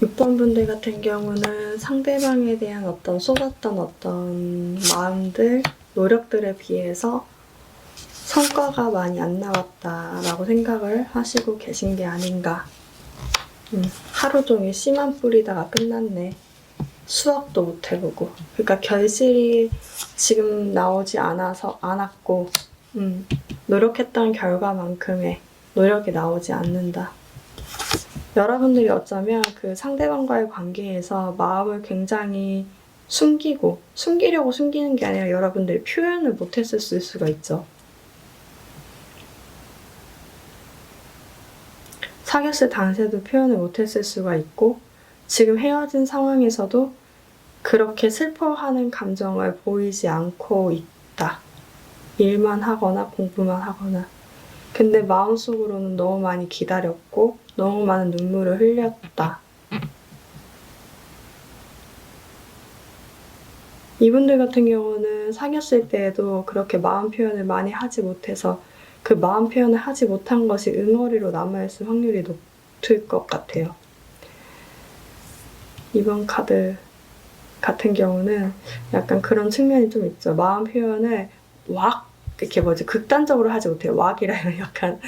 6번 분들 같은 경우는 상대방에 대한 어떤 쏟았던 어떤 마음들, 노력들에 비해서 성과가 많이 안 나왔다라고 생각을 하시고 계신 게 아닌가. 하루 종일 씨만 뿌리다가 끝났네. 수학도 못 해보고. 그러니까 결실이 지금 나오지 않았고, 노력했던 결과만큼의 노력이 나오지 않는다. 여러분들이 어쩌면 그 상대방과의 관계에서 마음을 굉장히 숨기려고 숨기는 게 아니라 여러분들이 표현을 못했을 수가 있죠. 사귀었을 당시에도 표현을 못했을 수가 있고 지금 헤어진 상황에서도 그렇게 슬퍼하는 감정을 보이지 않고 있다. 일만 하거나 공부만 하거나. 근데 마음속으로는 너무 많이 기다렸고 너무 많은 눈물을 흘렸다. 이분들 같은 경우는 사귀었을 때에도 그렇게 마음 표현을 많이 하지 못해서 그 마음 표현을 하지 못한 것이 응어리로 남아있을 확률이 높을 것 같아요. 이번 카드 같은 경우는 약간 그런 측면이 좀 있죠. 마음 표현을 이렇게 극단적으로 하지 못해요. 왁이라면 약간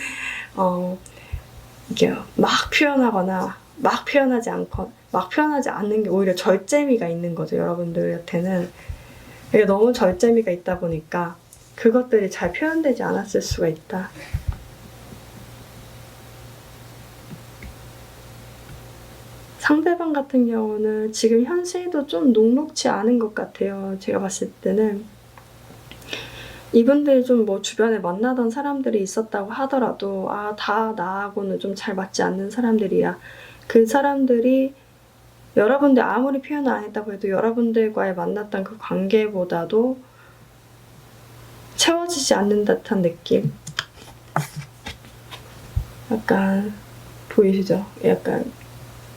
이게 막 표현하거나 막 표현하지 않는 게 오히려 절제미가 있는 거죠. 여러분들한테는 이게 너무 절제미가 있다 보니까 그것들이 잘 표현되지 않았을 수가 있다. 상대방 같은 경우는 지금 현실도 좀 녹록지 않은 것 같아요. 제가 봤을 때는. 이분들이 좀 뭐 주변에 만나던 사람들이 있었다고 하더라도 다 나하고는 좀 잘 맞지 않는 사람들이야. 그 사람들이 여러분들 아무리 표현을 안 했다고 해도 여러분들과의 만났던 그 관계보다도 채워지지 않는 듯한 느낌. 약간 보이시죠? 약간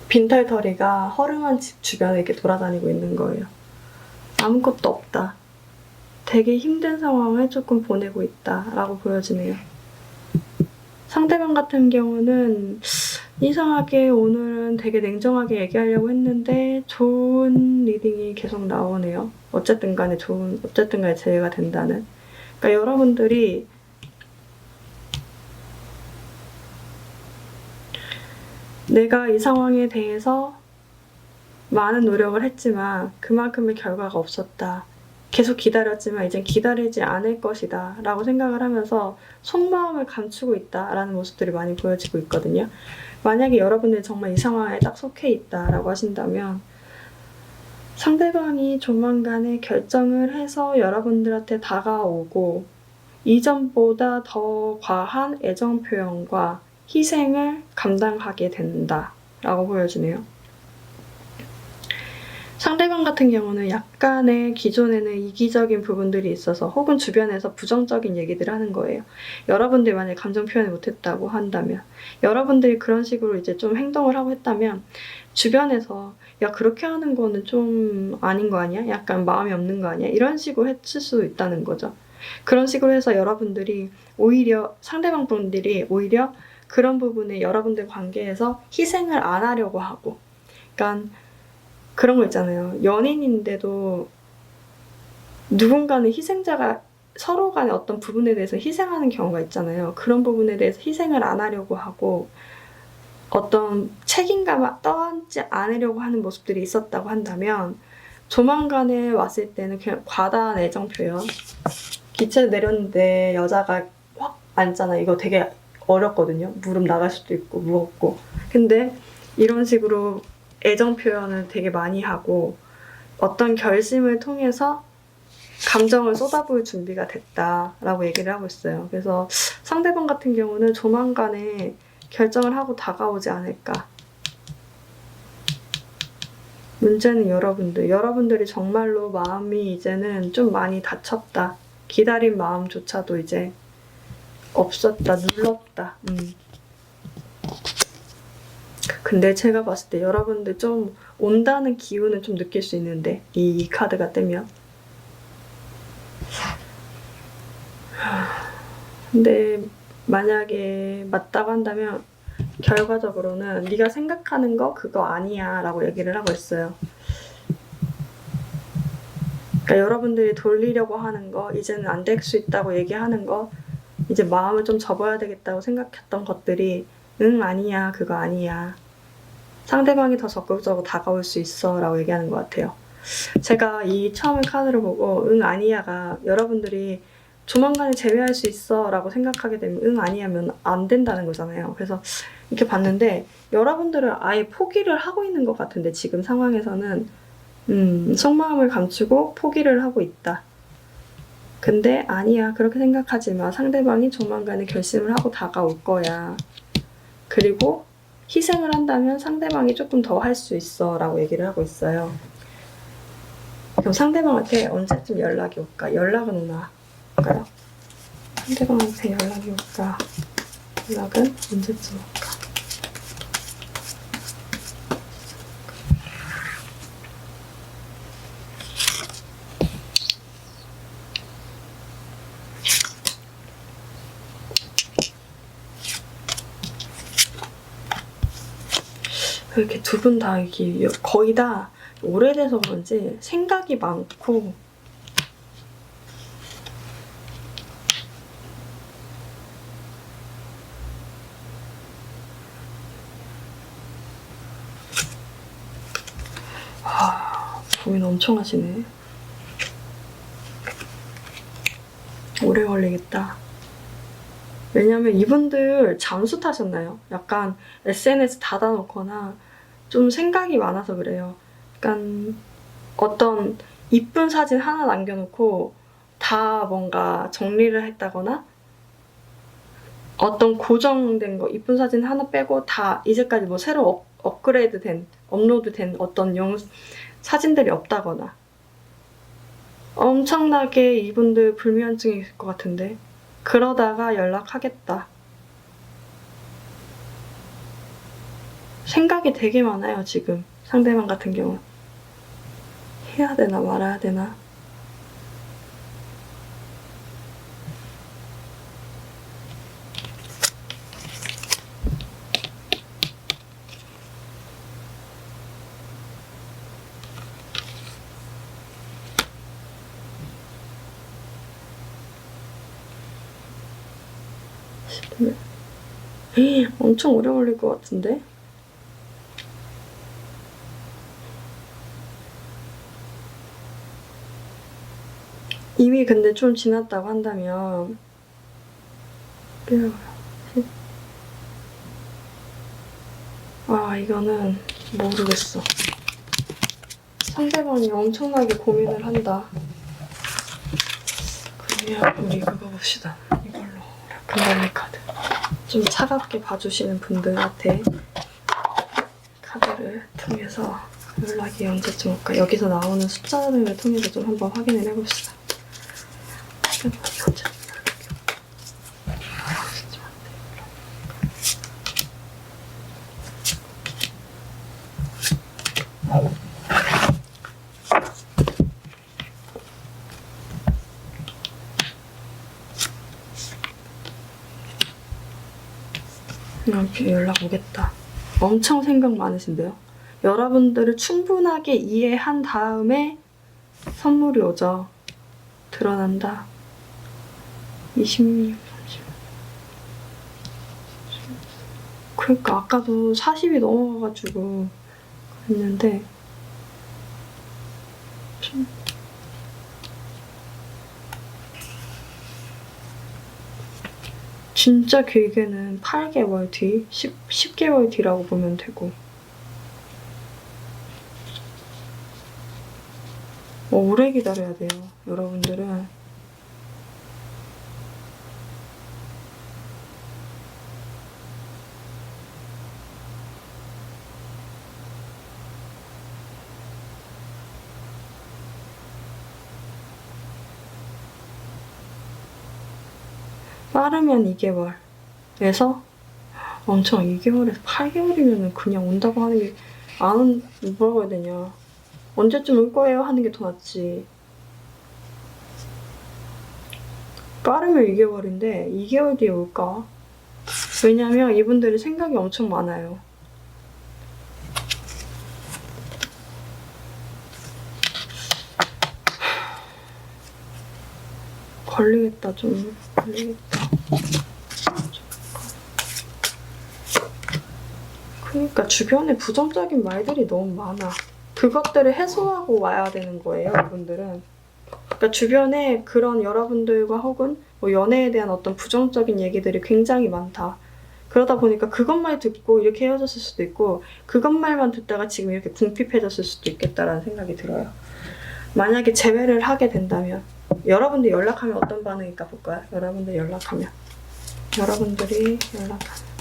빈털터리가 허름한 집 주변에 이렇게 돌아다니고 있는 거예요. 아무것도 없다. 되게 힘든 상황을 조금 보내고 있다라고 보여지네요. 상대방 같은 경우는 이상하게 오늘은 되게 냉정하게 얘기하려고 했는데 좋은 리딩이 계속 나오네요. 어쨌든 간에 제외가 된다는. 그러니까 여러분들이 내가 이 상황에 대해서 많은 노력을 했지만 그만큼의 결과가 없었다. 계속 기다렸지만 이젠 기다리지 않을 것이다 라고 생각을 하면서 속마음을 감추고 있다라는 모습들이 많이 보여지고 있거든요. 만약에 여러분들이 정말 이 상황에 딱 속해 있다라고 하신다면 상대방이 조만간에 결정을 해서 여러분들한테 다가오고 이전보다 더 과한 애정 표현과 희생을 감당하게 된다라고 보여지네요. 상대방 같은 경우는 약간의 기존에는 이기적인 부분들이 있어서 혹은 주변에서 부정적인 얘기들을 하는 거예요. 여러분들이 만약에 감정 표현을 못했다고 한다면, 여러분들이 그런 식으로 이제 좀 행동을 하고 했다면 주변에서 야 그렇게 하는 거는 좀 아닌 거 아니야? 약간 마음이 없는 거 아니야? 이런 식으로 했을 수도 있다는 거죠. 그런 식으로 해서 여러분들이 오히려 상대방 분들이 오히려 그런 부분에 여러분들 관계에서 희생을 안 하려고 하고, 그러니까 그런 거 있잖아요. 연인인데도 누군가는 희생자가 서로 간의 어떤 부분에 대해서 희생하는 경우가 있잖아요. 그런 부분에 대해서 희생을 안 하려고 하고 어떤 책임감을 떠안지 않으려고 하는 모습들이 있었다고 한다면 조만간에 왔을 때는 그냥 과다한 애정 표현. 기차 내렸는데 여자가 확 앉잖아. 이거 되게 어렵거든요. 무릎 나갈 수도 있고 무겁고. 근데 이런 식으로 애정 표현을 되게 많이 하고 어떤 결심을 통해서 감정을 쏟아부을 준비가 됐다라고 얘기를 하고 있어요. 그래서 상대방 같은 경우는 조만간에 결정을 하고 다가오지 않을까. 문제는 여러분들이 정말로 마음이 이제는 좀 많이 다쳤다. 기다린 마음조차도 이제 없었다, 눌렀다. 근데 제가 봤을 때 여러분들 좀 온다는 기운은 좀 느낄 수 있는데 이 카드가 뜨면. 근데 만약에 맞다고 한다면 결과적으로는 네가 생각하는 거 그거 아니야 라고 얘기를 하고 있어요. 그러니까 여러분들이 돌리려고 하는 거, 이제는 안 될 수 있다고 얘기하는 거, 이제 마음을 좀 접어야 되겠다고 생각했던 것들이 응 아니야 그거 아니야, 상대방이 더 적극적으로 다가올 수 있어 라고 얘기하는 것 같아요. 제가 이 처음에 카드를 보고 응 아니야가 여러분들이 조만간에 제외할 수 있어 라고 생각하게 되면 응 아니야면 안 된다는 거잖아요. 그래서 이렇게 봤는데 여러분들은 아예 포기를 하고 있는 것 같은데 지금 상황에서는 속마음을 감추고 포기를 하고 있다. 근데 아니야 그렇게 생각하지 마. 상대방이 조만간에 결심을 하고 다가올 거야. 그리고 희생을 한다면 상대방이 조금 더 할 수 있어 라고 얘기를 하고 있어요. 그럼 상대방한테 언제쯤 연락이 올까? 연락은 오나? 볼까요? 상대방한테 연락이 올까? 연락은 언제쯤 올까? 이렇게 두 분 다 이게 거의 다 오래돼서 그런지 생각이 많고 고민 엄청 하시네. 오래 걸리겠다. 왜냐면 이분들 잠수 타셨나요? 약간 SNS 닫아놓거나 좀 생각이 많아서 그래요. 약간 어떤 이쁜 사진 하나 남겨놓고 다 뭔가 정리를 했다거나 어떤 고정된 거 이쁜 사진 하나 빼고 다 이제까지 뭐 새로 업그레이드된 업로드된 어떤 사진들이 없다거나 엄청나게 이분들 불면증이 있을 것 같은데 그러다가 연락하겠다. 생각이 되게 많아요 지금 상대방 같은 경우. 해야 되나 말아야 되나. 엄청 오래 걸릴 것 같은데? 이미 근데 좀 지났다고 한다면 이거는 모르겠어. 상대방이 엄청나게 고민을 한다. 그러면 우리 그거 봅시다. 이걸로 금단의 카드. 좀 차갑게 봐주시는 분들한테 카드를 통해서 연락이 언제쯤 올까? 여기서 나오는 숫자를 통해서 좀 한번 확인을 해봅시다. 이렇게 연락 오겠다. 엄청 생각 많으신데요? 여러분들을 충분하게 이해한 다음에 선물이 오죠. 드러난다. 26, 30. 그러니까 아까도 40이 넘어가가지고 그랬는데 진짜 길게는 8개월 뒤, 10개월 뒤라고 보면 되고 오래 기다려야 돼요, 여러분들은. 빠르면 2개월에서 엄청 2개월에서 8개월이면 그냥 온다고 하는 게 뭐라고 해야 되냐. 언제쯤 올 거예요 하는 게 더 낫지. 빠르면 2개월인데 2개월 뒤에 올까? 왜냐면 이분들이 생각이 엄청 많아요. 걸리겠다, 좀 걸리겠다. 그러니까 주변에 부정적인 말들이 너무 많아. 그것들을 해소하고 와야 되는 거예요, 이분들은. 그러니까 주변에 그런 여러분들과 혹은 뭐 연애에 대한 어떤 부정적인 얘기들이 굉장히 많다. 그러다 보니까 그것만 듣고 이렇게 헤어졌을 수도 있고 그것말만 듣다가 지금 이렇게 궁핍해졌을 수도 있겠다라는 생각이 들어요. 만약에 재회를 하게 된다면 여러분들이 연락하면 어떤 반응일까 볼까요? 여러분들이 연락하면 어떤 반응일까?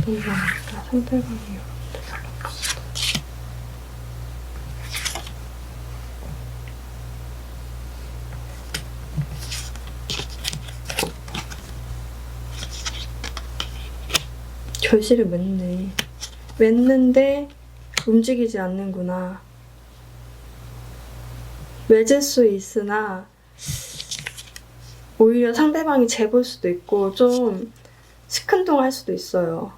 상대방이 여러분들 연락합니다. 결실을 맺는데 움직이지 않는구나. 맺을 수 있으나 오히려 상대방이 재볼 수도 있고 좀 시큰둥할 수도 있어요.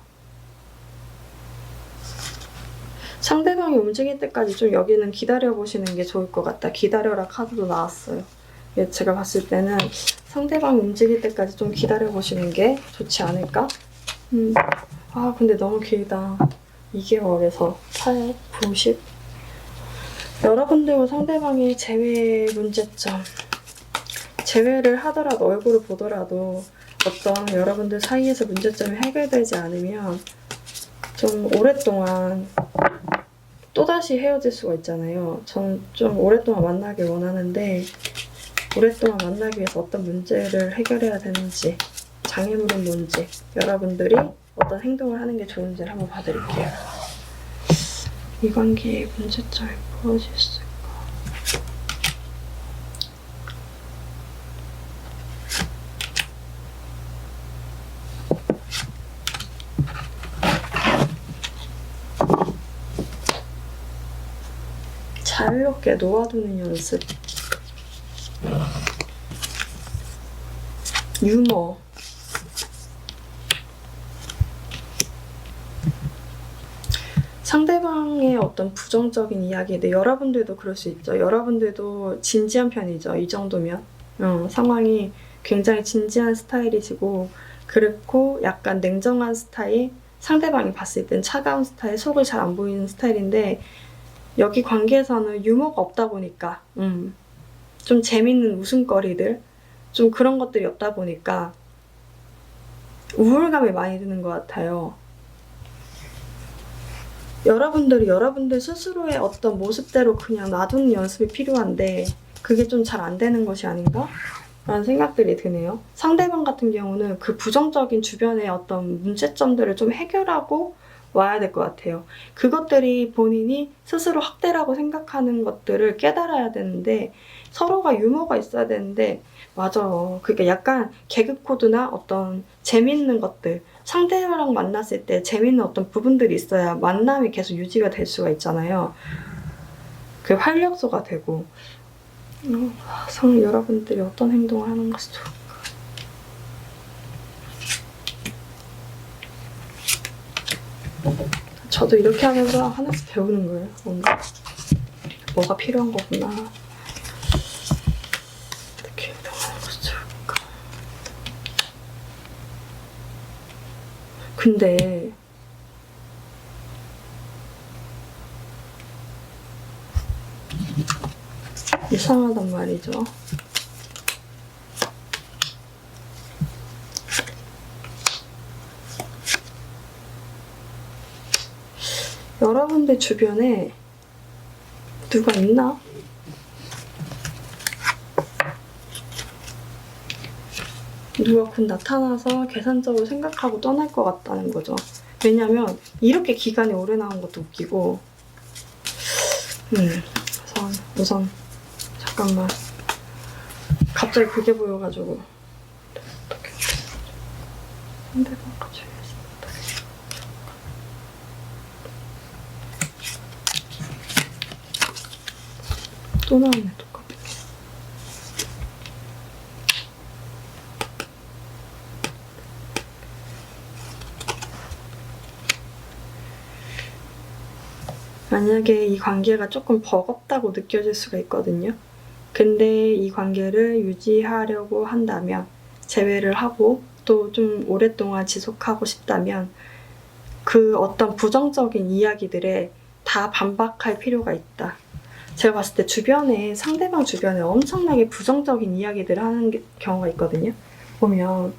상대방이 움직일 때까지 좀 여기는 기다려보시는 게 좋을 것 같다. 기다려라 카드도 나왔어요. 제가 봤을 때는 상대방이 움직일 때까지 좀 기다려보시는 게 좋지 않을까? 근데 너무 길다. 2개월에서 8, 9, 10. 여러분들과 상대방의 재회 문제점. 재회를 하더라도 얼굴을 보더라도 어떤 여러분들 사이에서 문제점이 해결되지 않으면 좀 오랫동안 또다시 헤어질 수가 있잖아요. 저는 좀 오랫동안 만나길 원하는데 오랫동안 만나기 위해서 어떤 문제를 해결해야 되는지, 장애물은 뭔지, 여러분들이 어떤 행동을 하는 게 좋은지를 한번 봐드릴게요. 이 관계의 문제점이 무엇이 있을까? 자유롭게 놓아두는 연습. 유머. 상대방의 어떤 부정적인 이야기들, 여러분들도 그럴 수 있죠. 여러분들도 진지한 편이죠. 이 정도면. 상황이 굉장히 진지한 스타일이시고, 그렇고 약간 냉정한 스타일, 상대방이 봤을 땐 차가운 스타일, 속을 잘 안 보이는 스타일인데, 여기 관계에서는 유머가 없다 보니까 좀 재밌는 웃음거리들, 좀 그런 것들이 없다 보니까 우울감이 많이 드는 것 같아요. 여러분들이 여러분들 스스로의 어떤 모습대로 그냥 놔두는 연습이 필요한데 그게 좀 잘 안 되는 것이 아닌가? 라는 생각들이 드네요. 상대방 같은 경우는 그 부정적인 주변의 어떤 문제점들을 좀 해결하고 와야 될 것 같아요. 그것들이 본인이 스스로 학대라고 생각하는 것들을 깨달아야 되는데 서로가 유머가 있어야 되는데 맞아. 그러니까 약간 개그 코드나 어떤 재밌는 것들, 상대랑 만났을 때 재밌는 어떤 부분들이 있어야 만남이 계속 유지가 될 수가 있잖아요. 그 활력소가 되고 여러분들이 어떤 행동을 하는 것이 좋을까? 저도 이렇게 하면서 하나씩 배우는 거예요. 뭔가 뭐가 필요한 거구나. 어떻게 행동하는 것이 좋을까? 근데 이상하단 말이죠. 여러분들 주변에 누가 있나? 누가 곧 나타나서 계산적으로 생각하고 떠날 것 같다는 거죠. 왜냐면 이렇게 기간이 오래 나온 것도 웃기고 우선 잠깐만 갑자기 그게 보여가지고 어떻게 상대방까지 또 나오네 똑같네. 만약에 이 관계가 조금 버겁다고 느껴질 수가 있거든요. 근데 이 관계를 유지하려고 한다면 재회를 하고 또 좀 오랫동안 지속하고 싶다면 그 어떤 부정적인 이야기들에 다 반박할 필요가 있다. 제가 봤을 때 상대방 주변에 엄청나게 부정적인 이야기들을 하는 경우가 있거든요. 보면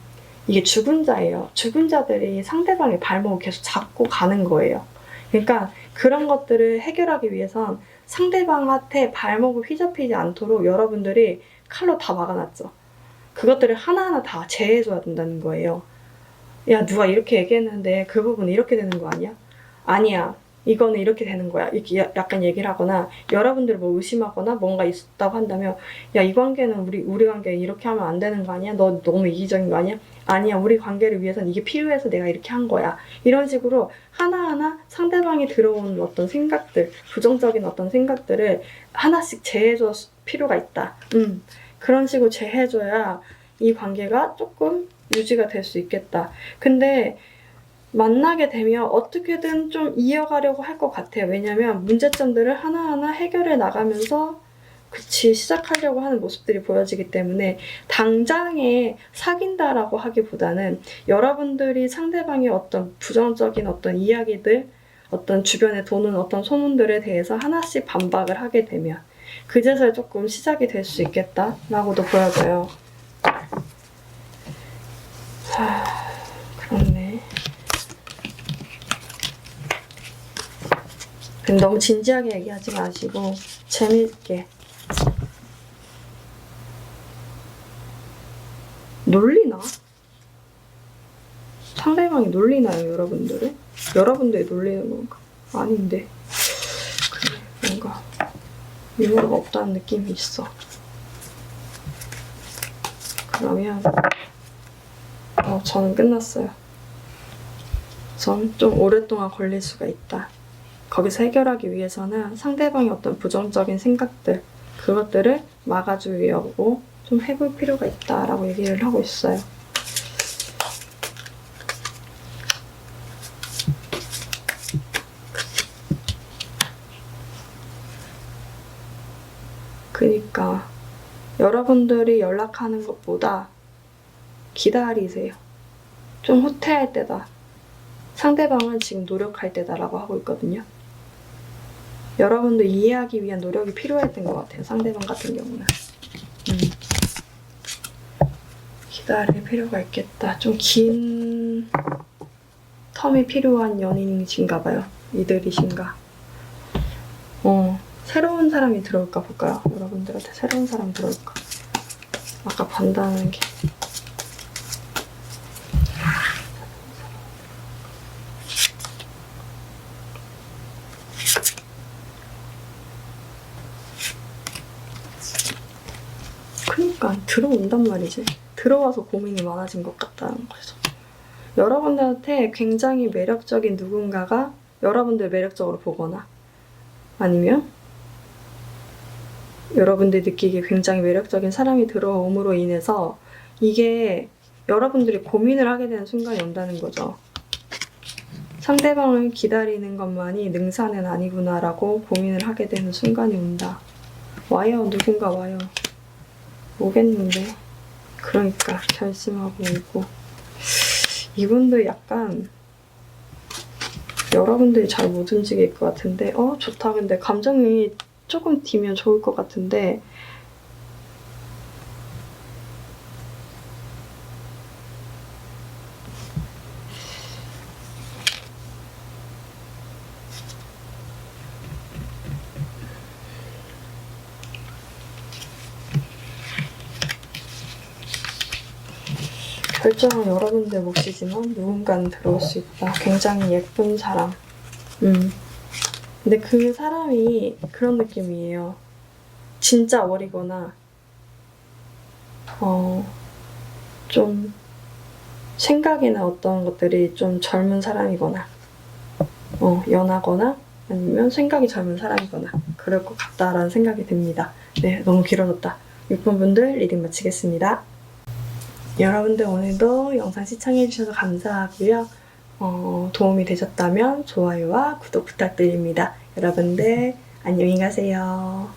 이게 죽은 자예요. 죽은 자들이 상대방의 발목을 계속 잡고 가는 거예요. 그러니까 그런 것들을 해결하기 위해선 상대방한테 발목을 휘잡히지 않도록 여러분들이 칼로 다 막아놨죠. 그것들을 하나하나 다 제해줘야 된다는 거예요. 야, 누가 이렇게 얘기했는데 그 부분은 이렇게 되는 거 아니야? 아니야. 이거는 이렇게 되는 거야. 이렇게 약간 얘기를 하거나 여러분들 뭐 의심하거나 뭔가 있다고 한다면 야, 이 관계는 우리 관계 이렇게 하면 안 되는 거 아니야? 너 너무 이기적인 거 아니야? 아니야. 우리 관계를 위해서는 이게 필요해서 내가 이렇게 한 거야. 이런 식으로 하나하나 상대방이 들어온 어떤 생각들, 부정적인 어떤 생각들을 하나씩 제해줄 필요가 있다. 그런 식으로 제해줘야 이 관계가 조금 유지가 될 수 있겠다. 근데 만나게 되면 어떻게든 좀 이어가려고 할 것 같아요. 왜냐면 문제점들을 하나하나 해결해 나가면서 시작하려고 하는 모습들이 보여지기 때문에 당장에 사귄다라고 하기보다는 여러분들이 상대방의 어떤 부정적인 어떤 이야기들, 어떤 주변에 도는 어떤 소문들에 대해서 하나씩 반박을 하게 되면 그제서야 조금 시작이 될 수 있겠다라고도 보여져요. 그렇네. 너무 진지하게 얘기하지 마시고 재미있게. 놀리나? 상대방이 놀리나요, 여러분들을? 여러분들이 놀리는 건가? 아닌데. 그래, 뭔가 유머가 없다는 느낌이 있어. 그러면 저는 끝났어요. 전 좀 오랫동안 걸릴 수가 있다. 거기서 해결하기 위해서는 상대방의 어떤 부정적인 생각들, 그것들을 막아주려고 좀 해볼 필요가 있다라고 얘기를 하고 있어요. 그러니까 여러분들이 연락하는 것보다 기다리세요. 좀 후퇴할 때다. 상대방은 지금 노력할 때다라고 하고 있거든요. 여러분들 이해하기 위한 노력이 필요했던 것 같아요. 상대방 같은 경우는. 기다릴 필요가 있겠다. 좀 긴 텀이 필요한 연인이신가 봐요. 이들이신가. 새로운 사람이 들어올까 볼까요? 여러분들한테 새로운 사람 들어올까? 아까 반다는 게. 그러니까 들어온단 말이지. 들어와서 고민이 많아진 것 같다는 거죠. 여러분들한테 굉장히 매력적인 누군가가 여러분들 매력적으로 보거나 아니면 여러분들이 느끼기에 굉장히 매력적인 사람이 들어옴으로 인해서 이게 여러분들이 고민을 하게 되는 순간이 온다는 거죠. 상대방을 기다리는 것만이 능사는 아니구나라고 고민을 하게 되는 순간이 온다. 와요. 누군가 와요. 오겠는데. 그러니까 결심하고 오고. 이분들 약간 여러분들이 잘 못 움직일 것 같은데 좋다. 근데 감정이 조금 뒤면 좋을 것 같은데 결정은 여러분들 몫이지만 누군가는 들어올 수 있다. 굉장히 예쁜 사람. 근데 그 사람이 그런 느낌이에요. 진짜 어리거나 좀 생각이나 어떤 것들이 좀 젊은 사람이거나 연하거나 아니면 생각이 젊은 사람이거나 그럴 것 같다라는 생각이 듭니다. 네, 너무 길어졌다. 6번 분들 리딩 마치겠습니다. 여러분들 오늘도 영상 시청해주셔서 감사하고요. 도움이 되셨다면 좋아요와 구독 부탁드립니다. 여러분들 안녕히 가세요.